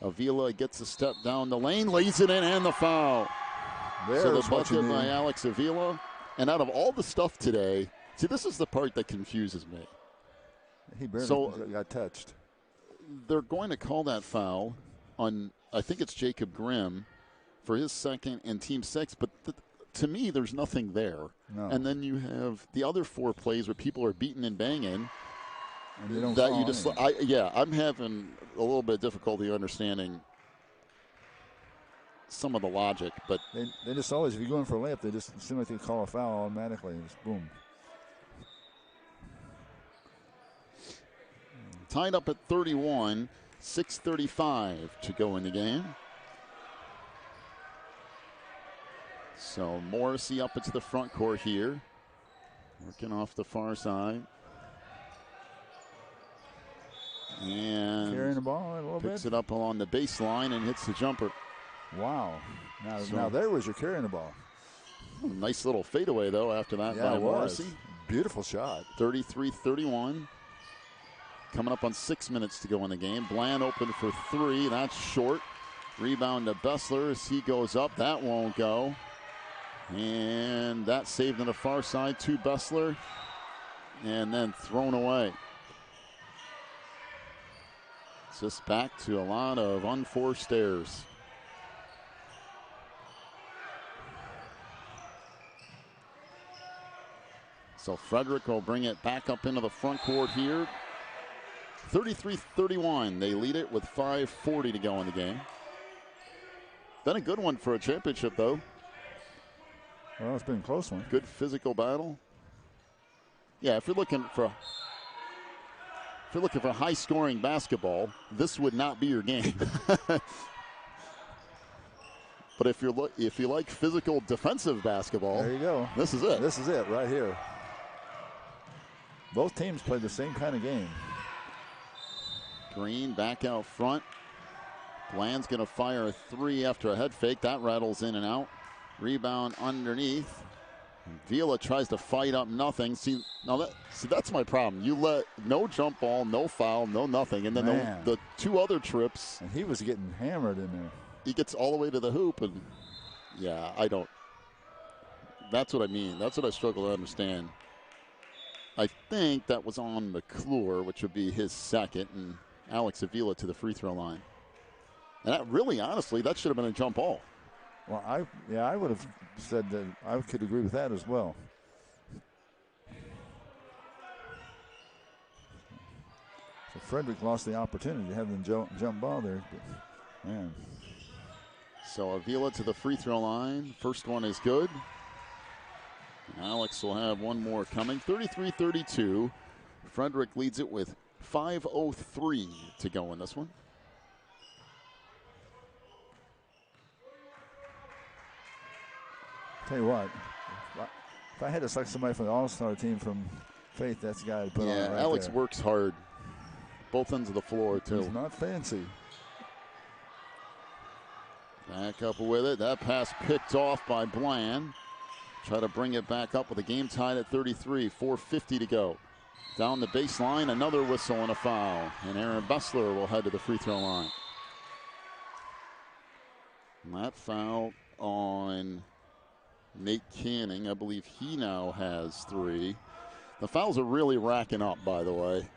Avila gets a step down the lane, lays it in, and the foul. So the bucket by Alex Avila. And out of all the stuff today, see, this is the part that confuses me. He barely got touched. They're going to call that foul on, I think it's Jacob Grimm, for his 2nd and team 6, but to me, there's nothing there. No. And then you have the other 4 plays where people are beating and banging. And they don't that you just, I'm having a little bit of difficulty understanding some of the logic, but they just always, if you go in for a layup, they just seem like they call a foul automatically. And just boom. Tied up at 31, 6:35 to go in the game. So Morrissey up into the front court here, working off the far side. And carrying the ball a little bit. Picks it up along the baseline and hits the jumper. Wow. Now there was your carrying the ball. Nice little fadeaway, though, after that by Morrissey. Beautiful shot. 33-31. Coming up on 6 minutes to go in the game. Bland open for 3. That's short. Rebound to Bessler as he goes up. That won't go. And that's saved on the far side to Bessler. And then thrown away. Just back to a lot of unforced errors. So Frederick will bring it back up into the front court here. 33-31. They lead it with 5:40 to go in the game. Been a good one for a championship, though. Well, it's been a close one. Good physical battle. Yeah, if you're looking for high-scoring basketball, this would not be your game. But if you like physical defensive basketball, there you go. This is it. This is it right here. Both teams played the same kind of game. Green back out front. Bland's going to fire a 3 after a head fake. That rattles in and out. Rebound underneath. Vila tries to fight up nothing. See, that's my problem. You let no jump ball, no foul, no nothing. And then the 2 other trips. And he was getting hammered in there. He gets all the way to the hoop. And, yeah, I don't. That's what I mean. That's what I struggle to understand. I think that was on McClure, which would be his 2nd. And Alex Avila to the free throw line. And that really, honestly, that should have been a jump ball. Well, I would have said that I could agree with that as well. So Frederick lost the opportunity to have them jump ball there. But, man. So Avila to the free throw line. First one is good. Alex will have one more coming. 33-32. Frederick leads it with 5:03 to go in this one. Tell you what, if I had to select somebody from the All-Star team from Faith, that's the guy to put on it right Alex there. works hard. Both ends of the floor, too. He's not fancy. Back up with it. That pass picked off by Bland. Try to bring it back up with a game tied at 33. 4:50 to go. Down the baseline, another whistle and a foul. And Aaron Bessler will head to the free throw line. And that foul on Nate Canning. I believe he now has 3. The fouls are really racking up, by the way.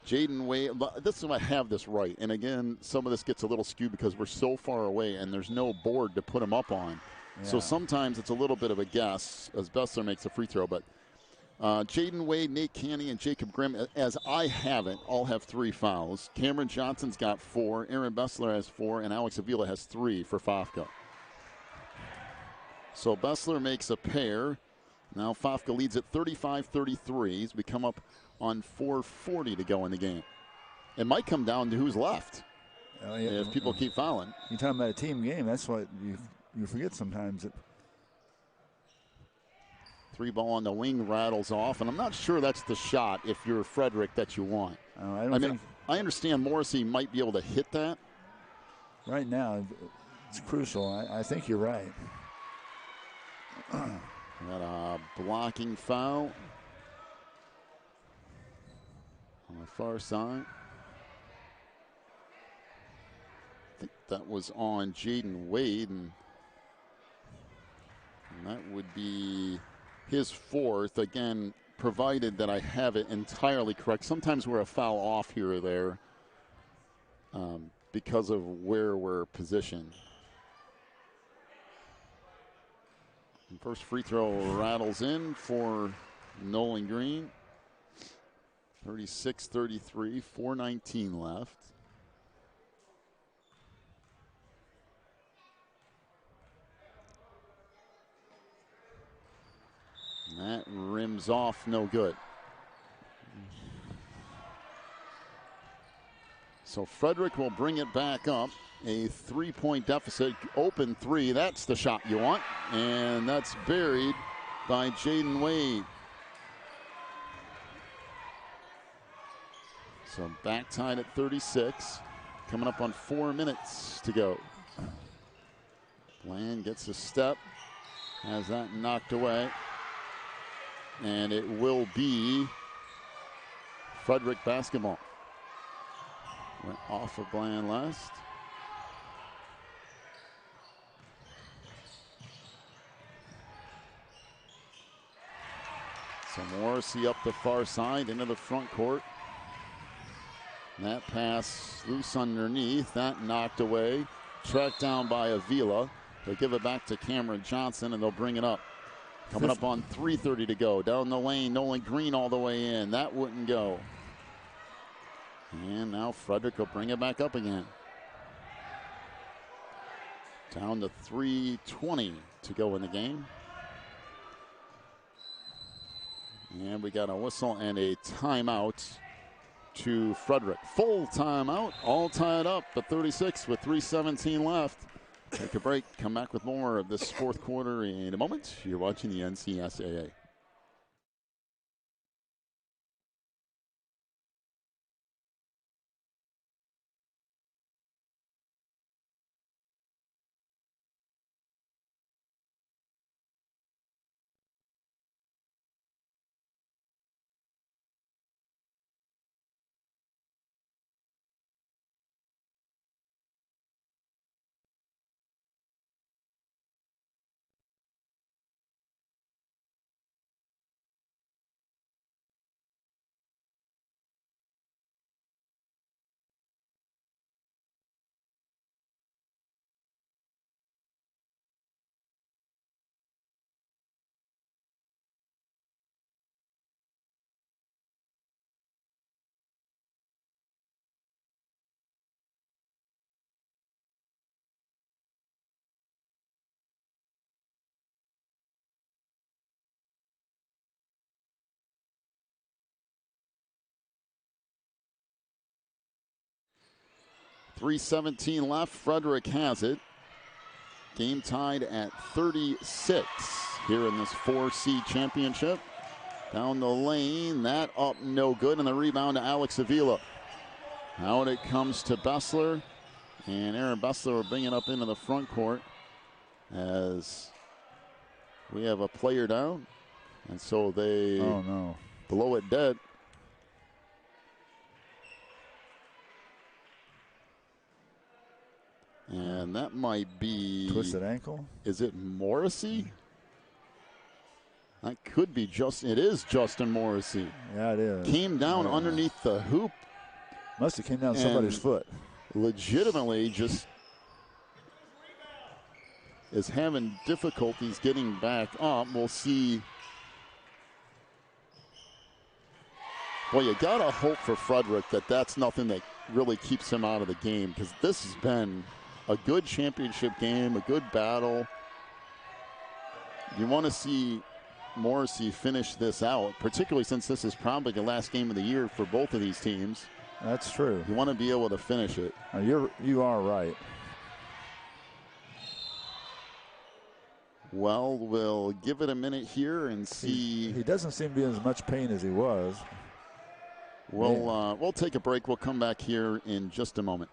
Jaden Wade, this is if I have this right. And again, some of this gets a little skewed because we're so far away and there's no board to put him up on. Yeah. So sometimes it's a little bit of a guess as Bessler makes a free throw. But Jaden Wade, Nate Canning, and Jacob Grimm, as I have it, all have 3 fouls. Cameron Johnson's got 4. Aaron Bessler has 4. And Alex Avila has 3 for Fafka. So Bessler makes a pair. Now Fafka leads at 35-33 as we come up on 4:40 to go in the game. It might come down to who's left if people keep fouling. You're talking about a team game. That's what you forget sometimes. 3 ball on the wing rattles off, and I'm not sure that's the shot if you're Frederick that you want. I understand Morrissey might be able to hit that. Right now, it's crucial. I think you're right. Got a blocking foul on the far side. I think that was on Jaden Wade, and that would be his 4th. Again, provided that I have it entirely correct. Sometimes we're a foul off here or there because of where we're positioned. First free throw rattles in for Nolan Green. 36-33, 4:19 left. And that rims off, no good. So Frederick will bring it back up. A 3-point deficit, open 3. That's the shot you want. And that's buried by Jaden Wade. So back tied at 36. Coming up on 4 minutes to go. Bland gets a step. Has that knocked away. And it will be Frederick basketball. Went off of Bland last. So Morrissey up the far side into the front court. That pass loose underneath. That knocked away. Tracked down by Avila. They'll give it back to Cameron Johnson, and they'll bring it up. Coming up on 3:30 to go. Down the lane, Nolan Green all the way in. That wouldn't go. And now Frederick will bring it back up again. Down to 3:20 to go in the game. And we got a whistle and a timeout to Frederick. Full timeout, all tied up at 36 with 3:17 left. Take a break, come back with more of this 4th quarter in a moment. You're watching the NCSAA. 3:17 left. Frederick has it. Game tied at 36 here in this 4C championship. Down the lane, that up no good, and the rebound to Alex Avila. Out it comes to Bessler, and Aaron Bessler will bring it up into the front court as we have a player down, and so they blow it dead. And that might be... Twisted ankle? Is it Morrissey? That could be it is Justin Morrissey. Yeah, it is. Came down underneath the hoop. Must have came down somebody's foot. Legitimately just is having difficulties getting back up. We'll see. Well, you got to hope for Frederick that that's nothing that really keeps him out of the game, because this has been a good championship game, a good battle. You want to see Morrissey finish this out, particularly since this is probably the last game of the year for both of these teams. That's true. You want to be able to finish it. You are right. Well, we'll give it a minute here and see. He doesn't seem to be in as much pain as he was. We'll take a break. We'll come back here in just a moment.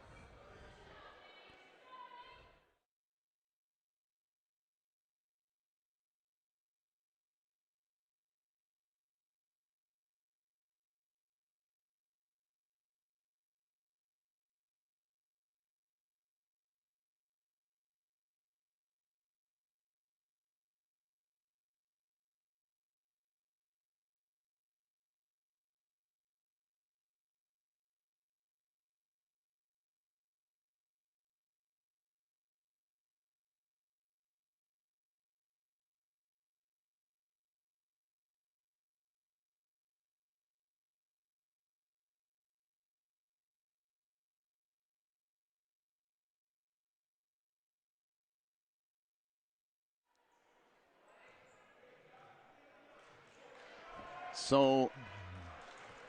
So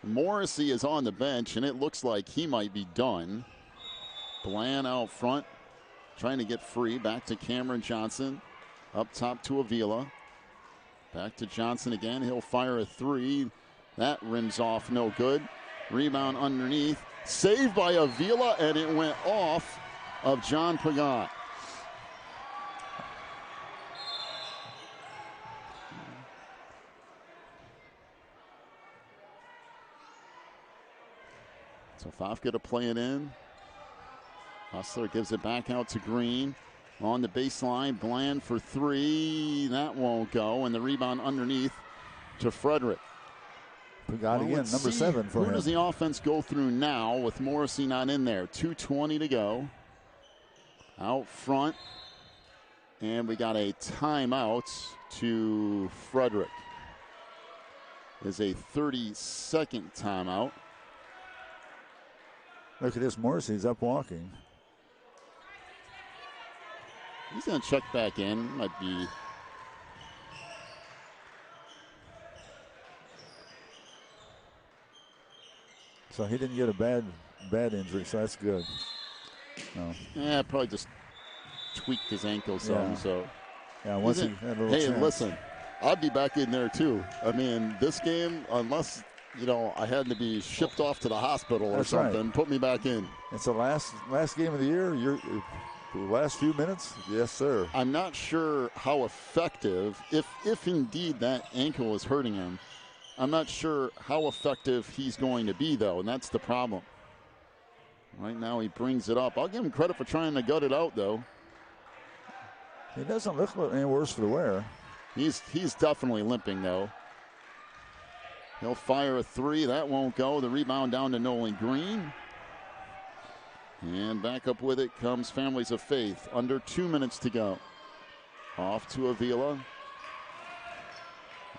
Morrissey is on the bench, and it looks like he might be done. Bland out front, trying to get free. Back to Cameron Johnson. Up top to Avila. Back to Johnson again. He'll fire a three. That rims off, no good. Rebound underneath. Saved by Avila, and it went off of John Pagat. So Fafka to play it in. Hustler gives it back out to Green. On the baseline, Bland for three. That won't go. And the rebound underneath to Frederick. Pagat again, number 7 for him. Who does the offense go through now with Morrissey not in there? 2:20 to go. Out front. And we got a timeout to Frederick. Is a 30-second timeout. Look at this, Morrissey's up walking. He's going to check back in. Might be. So he didn't get a bad injury, so that's good. No. Yeah, probably just tweaked his ankle some. Yeah. So. Yeah, once he had a little Hey, chance. Listen, I'd be back in there too. I mean, this game, unless I had to be shipped off to the hospital or That's something, right. Put me back in. It's the last game of the year. The last few minutes, yes, sir. I'm not sure how effective, if indeed that ankle is hurting him, I'm not sure how effective he's going to be, though, and that's the problem. Right now he brings it up. I'll give him credit for trying to gut it out, though. He doesn't look any worse for the wear. He's definitely limping, though. He'll fire a three. That won't go. The rebound down to Nolan Green. And back up with it comes Families of Faith. Under 2 minutes to go. Off to Avila.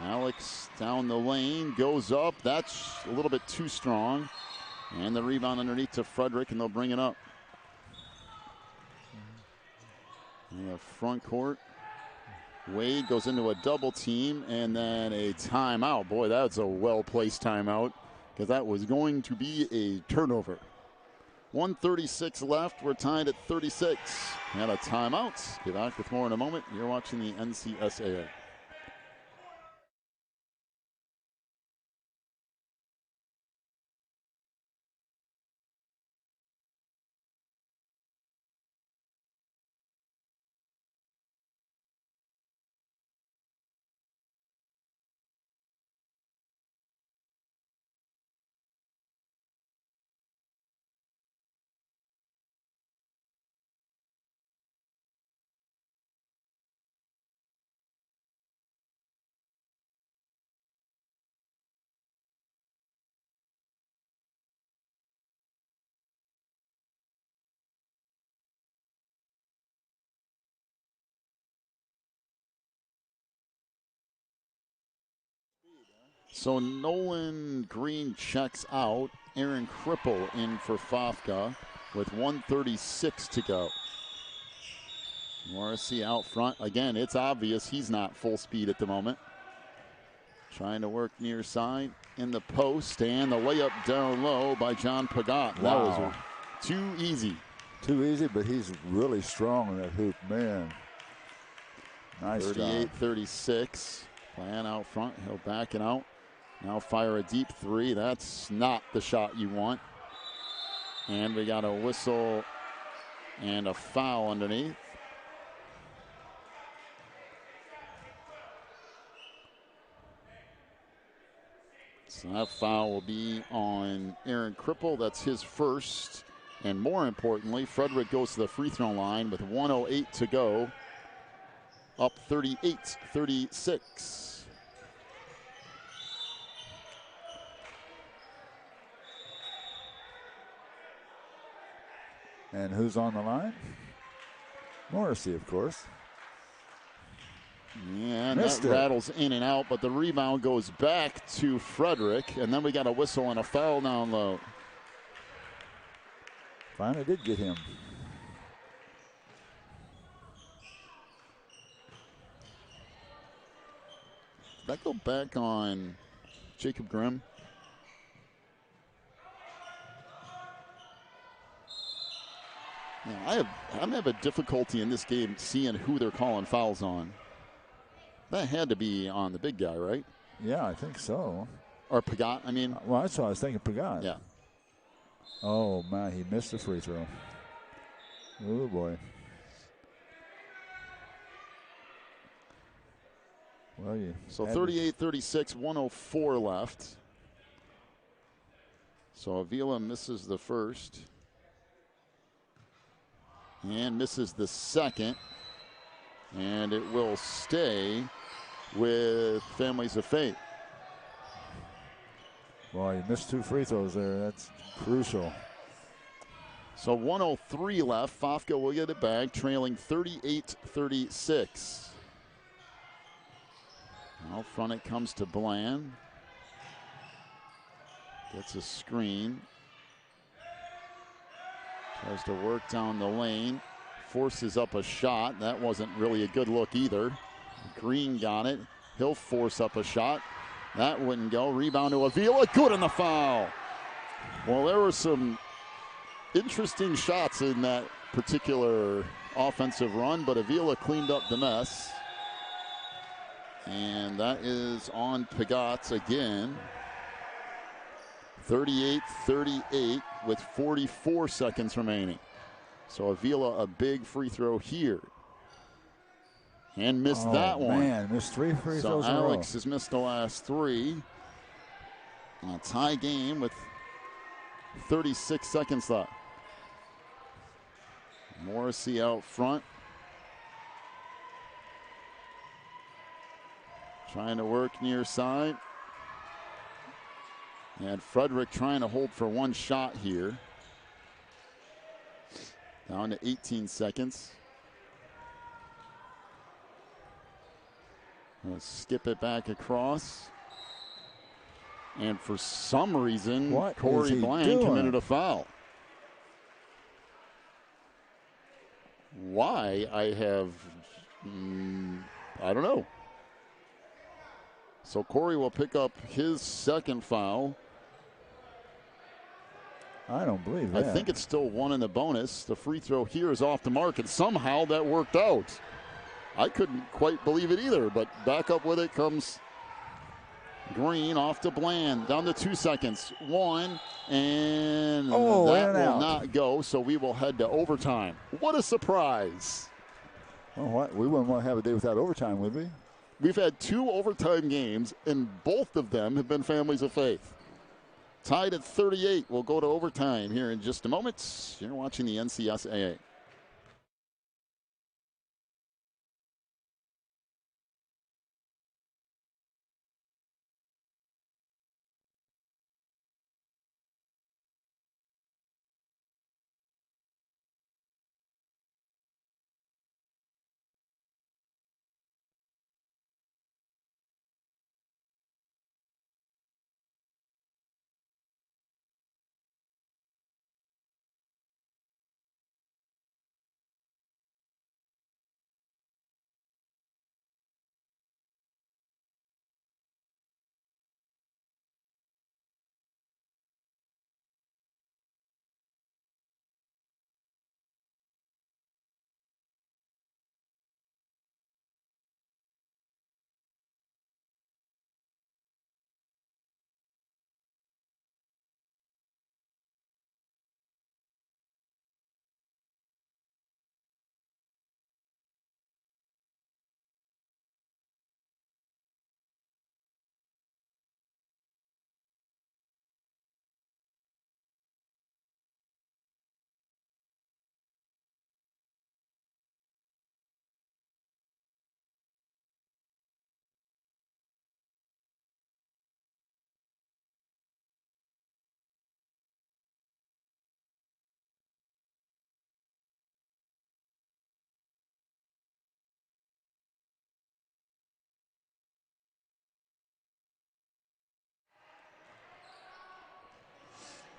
Alex down the lane. Goes up. That's a little bit too strong. And the rebound underneath to Frederick, and they'll bring it up. We have front court. Wade goes into a double team, and then a timeout. Boy, that's a well-placed timeout, because that was going to be a turnover. 1:36 left. We're tied at 36. And a timeout. Be back with more in a moment. You're watching the NCSAA. So Nolan Green checks out. Aaron Cripple in for Fafka with 1:36 to go. Morrissey out front. Again, it's obvious he's not full speed at the moment. Trying to work near side in the post, and the layup down low by John Pagat. Wow. That was too easy. Too easy, but he's really strong in that hoop, man. Nice 38-36. Plan out front. He'll back it out. Now fire a deep three. That's not the shot you want. And we got a whistle and a foul underneath. So that foul will be on Aaron Cripple. That's his first. And more importantly, Frederick goes to the free throw line with 1:08 to go. Up 38-36. And who's on the line? Morrissey, of course. Yeah, and that rattles in and out, but the rebound goes back to Frederick, and then we got a whistle and a foul down low. Finally did get him. Did that go back on Jacob Grimm? Yeah, I'm having difficulty in this game seeing who they're calling fouls on. That had to be on the big guy, right? Yeah, I think so. Or Pagat, I mean. Well, that's what I was thinking, Pagat. Yeah. Oh, man, he missed the free throw. Oh, boy. Well, so 38-36, 1:04 left. So Avila misses the first. And misses the second. And it will stay with Families of Faith. Well, he missed two free throws there. That's crucial. So 1:03 left. Fafka will get it back, trailing 38-36. Out front it comes to Bland. Gets a screen. Tries to work down the lane. Forces up a shot. That wasn't really a good look either. Green got it. He'll force up a shot. That wouldn't go. Rebound to Avila. Good on the foul. Well, there were some interesting shots in that particular offensive run, but Avila cleaned up the mess. And that is on Pagat again. 38-38 with 44 seconds remaining. So Avila a big free throw here. And missed that one. Man, missed three free throws in a row. So Alex has missed the last three. A tie game with 36 seconds left. Morrissey out front. Trying to work near side. And Frederick trying to hold for one shot here. Down to 18 seconds. We'll skip it back across. And for some reason, Corey Bland committed a foul. Why? I don't know. So Corey will pick up his second foul. I don't believe that. I think it's still 1 in the bonus. The free throw here is off the mark, and somehow that worked out. I couldn't quite believe it either, but back up with it comes Green, off to Bland, down to 2 seconds. 1, and that will not go, so we will head to overtime. What a surprise. Well, what? We wouldn't want to have a day without overtime, would we? We've had 2 overtime games, and both of them have been families of faith. Tied at 38. We'll go to overtime here in just a moment. You're watching the NCSAA.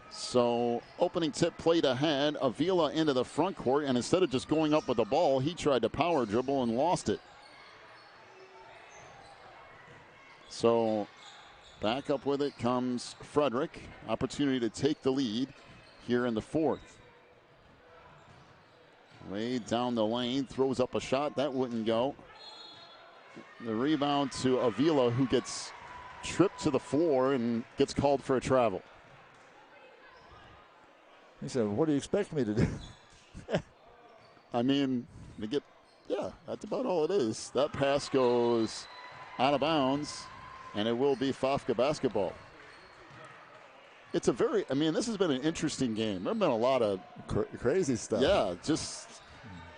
So opening tip played ahead. Avila into the front court, and instead of just going up with the ball, he tried to power dribble and lost it. So back up with it comes Frederick. Opportunity to take the lead here in the fourth. Way down the lane, throws up a shot. That wouldn't go. The rebound to Avila, who gets tripped to the floor and gets called for a travel. He said, what do you expect me to do? I mean, that's about all it is. That pass goes out of bounds, and it will be Fafka basketball. It's this has been an interesting game. There have been a lot of crazy stuff. Yeah, just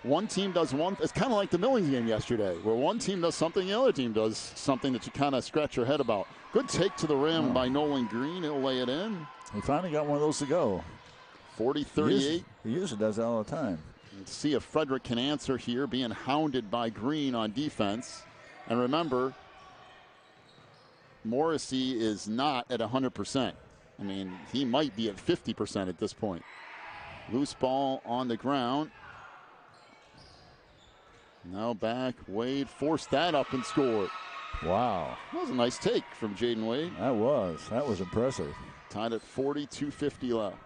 one team does one. It's kind of like the Millings game yesterday, where one team does something, the other team does something that you kind of scratch your head about. Good take to the rim by Nolan Green. He'll lay it in. He finally got one of those to go. 40-38. He usually does that all the time. Let's see if Frederick can answer here, being hounded by Green on defense. And remember, Morrissey is not at 100%. I mean, he might be at 50% at this point. Loose ball on the ground. Now back. Wade forced that up and scored. Wow. That was a nice take from Jaden Wade. That was impressive. Tied at 40, 2:50 left.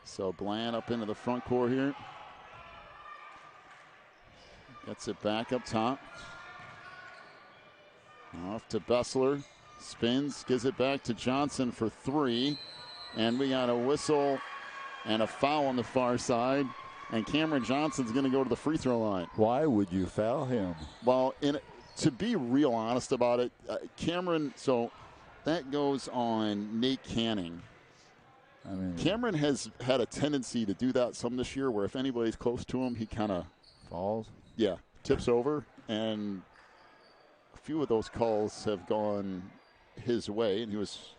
So Bland up into the front court here. Gets it back up top. Off to Bessler. Spins, gives it back to Johnson for 3. And we got a whistle and a foul on the far side. And Cameron Johnson's going to go to the free throw line. Why would you foul him? Well, to be real honest about it, Cameron, so that goes on Nate Canning. I mean, Cameron has had a tendency to do that some this year, where if anybody's close to him, he kind of falls. Yeah, tips over, and a few of those calls have gone his way, and he was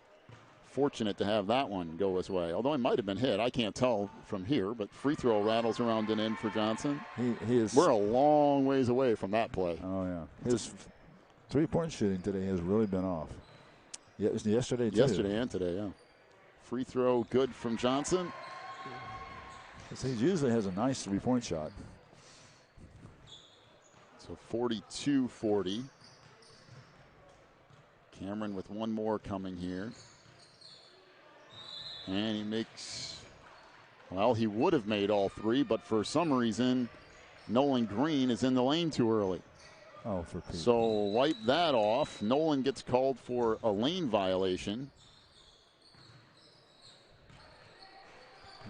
fortunate to have that one go his way. Although he might have been hit, I can't tell from here. But free throw rattles around and in for Johnson. He is. We're a long ways away from that play. Oh yeah, his three-point shooting today has really been off. Yeah, it was yesterday too. Yesterday and today, yeah. Free throw good from Johnson. He usually has a nice three-point shot. So 42-40. Cameron with one more coming here. And he makes, well, he would have made all three, but for some reason, Nolan Green is in the lane too early. Oh, for Pete. So wipe that off. Nolan gets called for a lane violation.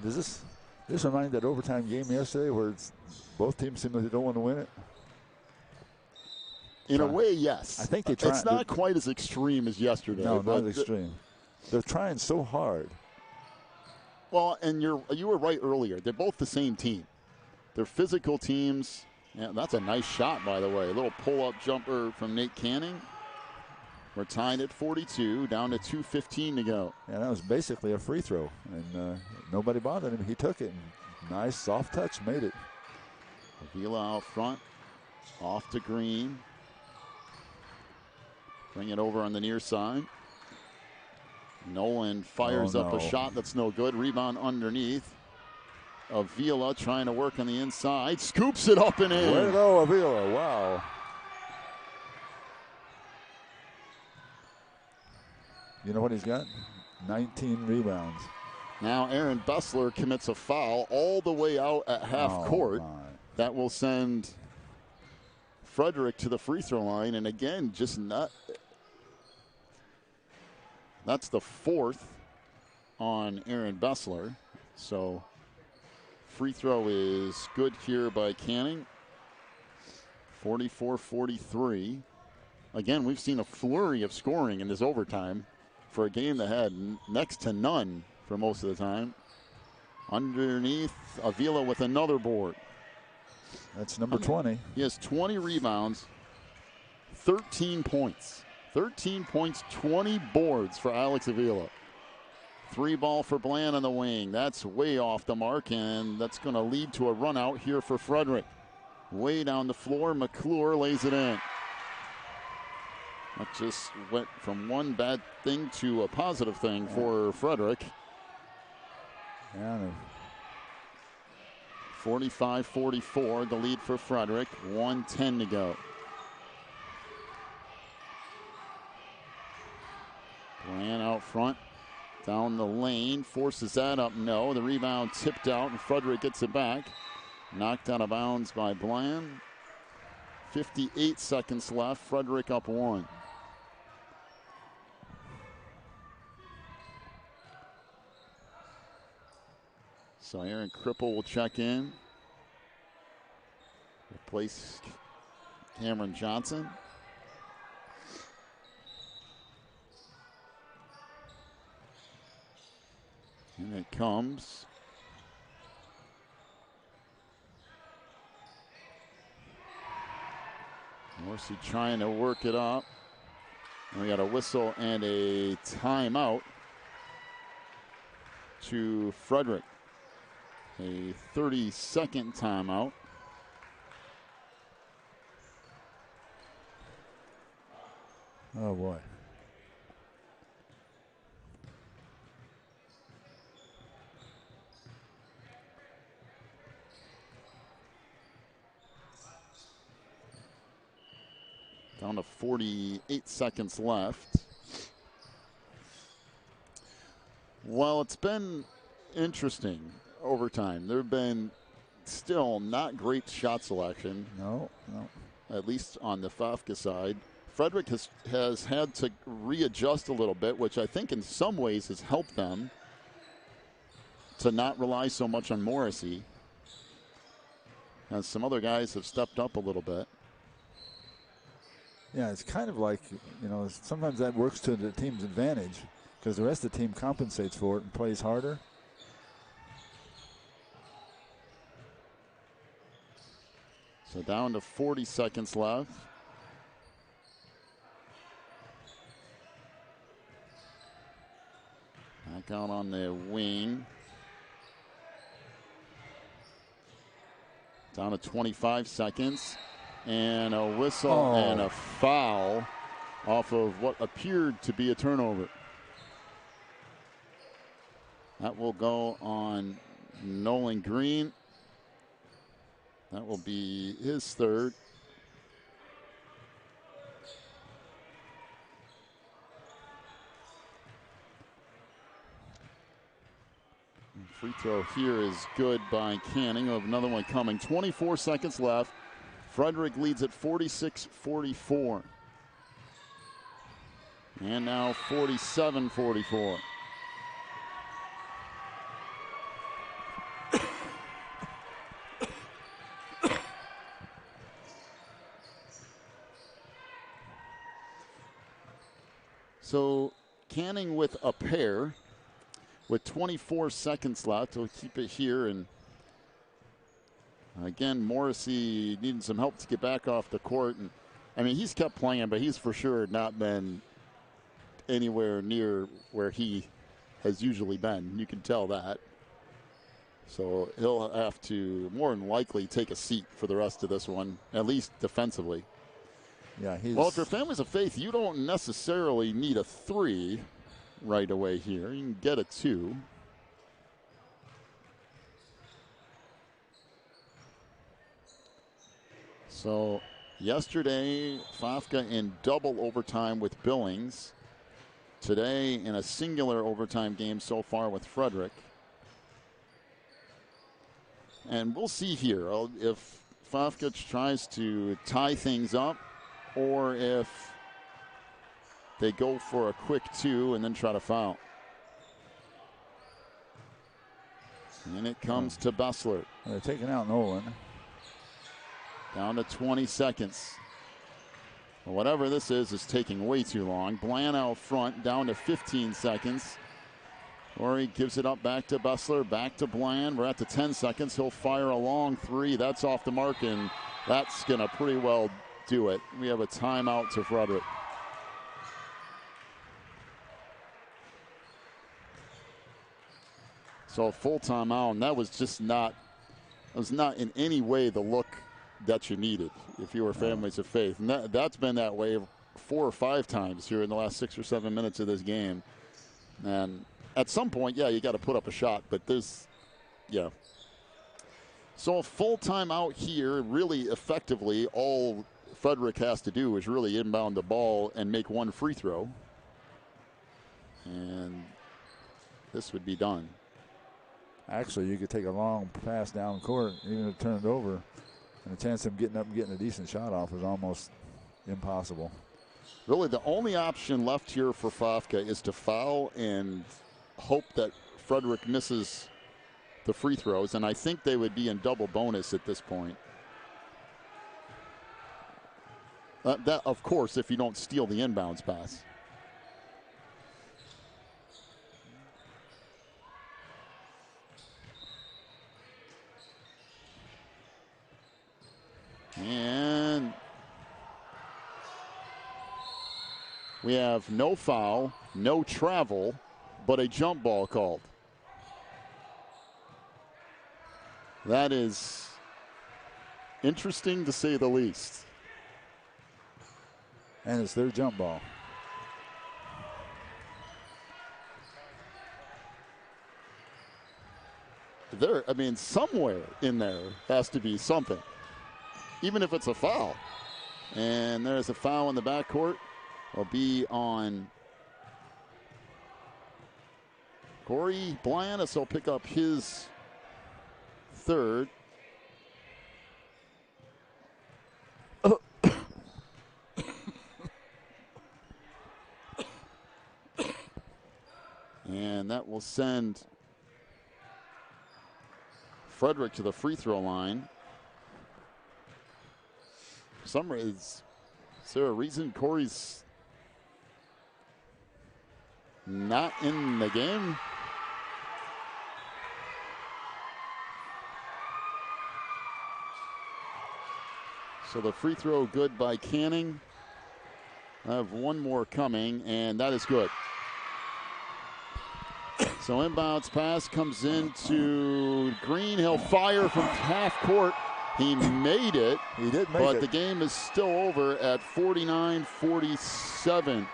Does this remind that overtime game yesterday where both teams seem like they don't want to win it? In a way, yes. I think they try. It's not quite as extreme as yesterday. No, not extreme. They're trying so hard. Well, and you were right earlier. They're both the same team. They're physical teams. Yeah, that's a nice shot, by the way. A little pull-up jumper from Nate Canning. We're tied at 42, down to 2:15 to go. Yeah, that was basically a free throw, and nobody bothered him. He took it, and nice soft touch, made it. Avila out front, off to Green. Bring it over on the near side. Nolan fires up a shot that's no good. Rebound underneath. Avila trying to work on the inside. Scoops it up and in. Way to go, Avila. Wow. You know what he's got? 19 rebounds. Now Aaron Bessler commits a foul all the way out at half court. My. That will send Frederick to the free throw line. And again, just not. That's the fourth on Aaron Bessler. So free throw is good here by Canning. 44-43. Again, we've seen a flurry of scoring in this overtime for a game that had next to none for most of the time. Underneath, Avila with another board. That's number 20. He has 20 rebounds, 13 points. 13 points, 20 boards for Alex Avila. 3 ball for Bland on the wing. That's way off the mark, and that's going to lead to a run out here for Frederick. Way down the floor, McClure lays it in. That just went from one bad thing to a positive thing for Frederick. Yeah, 45-44, the lead for Frederick. 1:10 to go. Bland out front, down the lane, forces that up, no. The rebound tipped out, and Frederick gets it back. Knocked out of bounds by Bland. 58 seconds left, Frederick up 1. So Aaron Cripple will check in. Replace Cameron Johnson. And it comes. Morrissey trying to work it up. And we got a whistle and a timeout to Frederick. A 30-second timeout. Oh, boy. Down to 48 seconds left. Well, it's been interesting overtime. There have been still not great shot selection. No. At least on the Fafka side. Frederick has had to readjust a little bit, which I think in some ways has helped them to not rely so much on Morrissey. As some other guys have stepped up a little bit. Yeah, it's kind of like, sometimes that works to the team's advantage because the rest of the team compensates for it and plays harder. So down to 40 seconds left. Back out on the wing. Down to 25 seconds. And a whistle and a foul off of what appeared to be a turnover. That will go on Nolan Green. That will be his third. Free throw here is good by Canning. We'll have another one coming. 24 seconds left. Frederick leads at 46-44. And now 47-44. So Canning with a pair with 24 seconds left. We'll keep it here. And again, Morrissey needing some help to get back off the court. And I mean, he's kept playing, but he's for sure not been anywhere near where he has usually been. You can tell that. So he'll have to more than likely take a seat for the rest of this one, at least defensively. Yeah, well, if you're Families of Faith, you don't necessarily need a 3 right away here. You can get a 2. So yesterday, Fafka in double overtime with Billings. Today in a singular overtime game so far with Frederick. And we'll see here if Fafka tries to tie things up or if they go for a quick 2 and then try to foul. And it comes to Bessler. They're taking out Nolan. Down to 20 seconds. Well, whatever this is taking way too long. Bland out front, down to 15 seconds. Corey gives it up back to Bessler, back to Bland. We're at the 10 seconds. He'll fire a long 3. That's off the mark, and that's going to pretty well do it. We have a timeout to Frederick. So a full timeout, and that was just not in any way the look that you needed if you were Families of Faith. And that's been that way 4 or 5 times here in the last 6 or 7 minutes of this game. And at some point, yeah, you got to put up a shot, but yeah. So a full timeout here, really effectively, all Frederick has to do is really inbound the ball and make 1 free throw. And this would be done. Actually, you could take a long pass down court, even if it turned over, and the chance of him getting up and getting a decent shot off is almost impossible. Really, the only option left here for Fafka is to foul and hope that Frederick misses the free throws, and I think they would be in double bonus at this point. That, of course, if you don't steal the inbounds pass. And we have no foul, no travel, but a jump ball called. That is interesting to say the least. And it's their jump ball. Somewhere in there has to be something, even if it's a foul. And there's a foul in the backcourt. It'll be on Corey Bland, so he'll pick up his 3rd. And that will send Frederick to the free throw line. For some reason, is there a reason Corey's not in the game? So the free throw good by Canning. I have one more coming, and that is good. So inbounds pass comes into Green. He'll fire from half court. He made it. He did make it. But the game is still over at 49-47.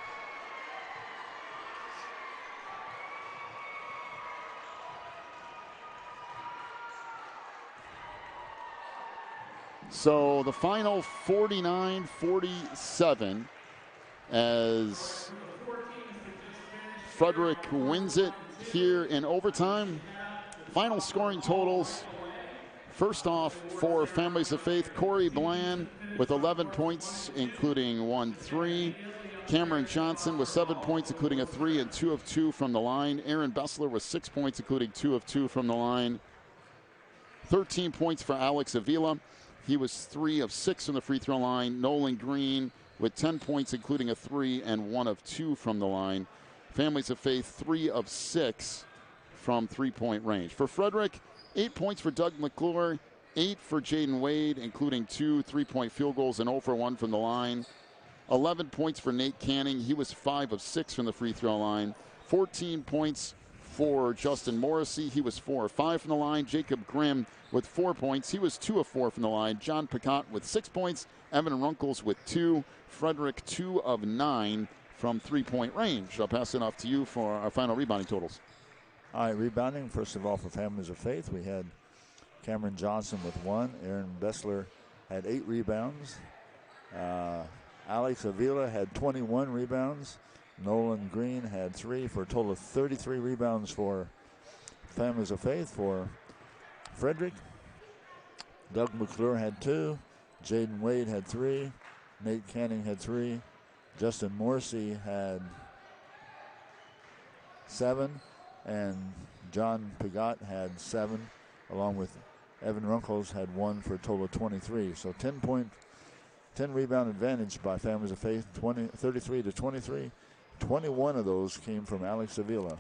So the final 49-47 as Frederick wins it here in overtime. Final scoring totals. First off, for Families of Faith, Corey Bland with 11 points, including 1 3. Cameron Johnson with 7 points, including a 3 and 2 of 2 from the line. Aaron Bessler with 6 points, including 2 of 2 from the line. 13 points for Alex Avila. He was 3 of 6 from the free throw line. Nolan Green with 10 points, including a 3 and 1 of 2 from the line. Families of Faith, 3 of 6 from three-point range. For Frederick, 8 points for Doug McClure, 8 for Jaden Wade, including 2 3-point field goals and 0 for 1 from the line. 11 points for Nate Canning. He was 5 of 6 from the free throw line. 14 points for Justin Morrissey. He was 4 of 5 from the line. Jacob Grimm with 4 points. He was 2 of 4 from the line. John Picott with 6 points. Evan Runkles with 2. Frederick 2 of 9 from three-point range. I'll pass it off to you for our final rebounding totals. All right, rebounding, first of all, for Families of Faith, we had Cameron Johnson with 1. Aaron Bessler had 8 rebounds. Alex Avila had 21 rebounds. Nolan Green had 3 for a total of 33 rebounds for Families of Faith. For Frederick, Doug McClure had 2. Jaden Wade had 3. Nate Canning had 3. Justin Morrissey had 7. And John Picott had 7, along with Evan Runkles had 1 for a total of 23. So 10 rebound advantage by Families of Faith, 33 to 23. 21 of those came from Alex Avila.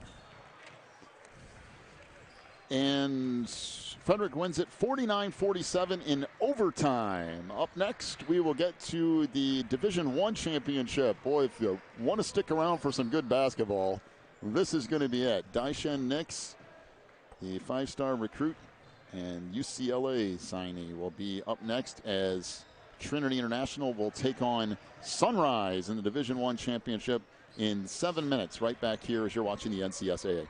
And Frederick wins it 49-47 in overtime. Up next, we will get to the Division I championship. Boy, if you want to stick around for some good basketball, this is going to be it. Daishen Nix, the 5-star recruit and UCLA signee, will be up next as Trinity International will take on Sunrise in the Division I championship in 7 minutes. Right back here as you're watching the NCSAA.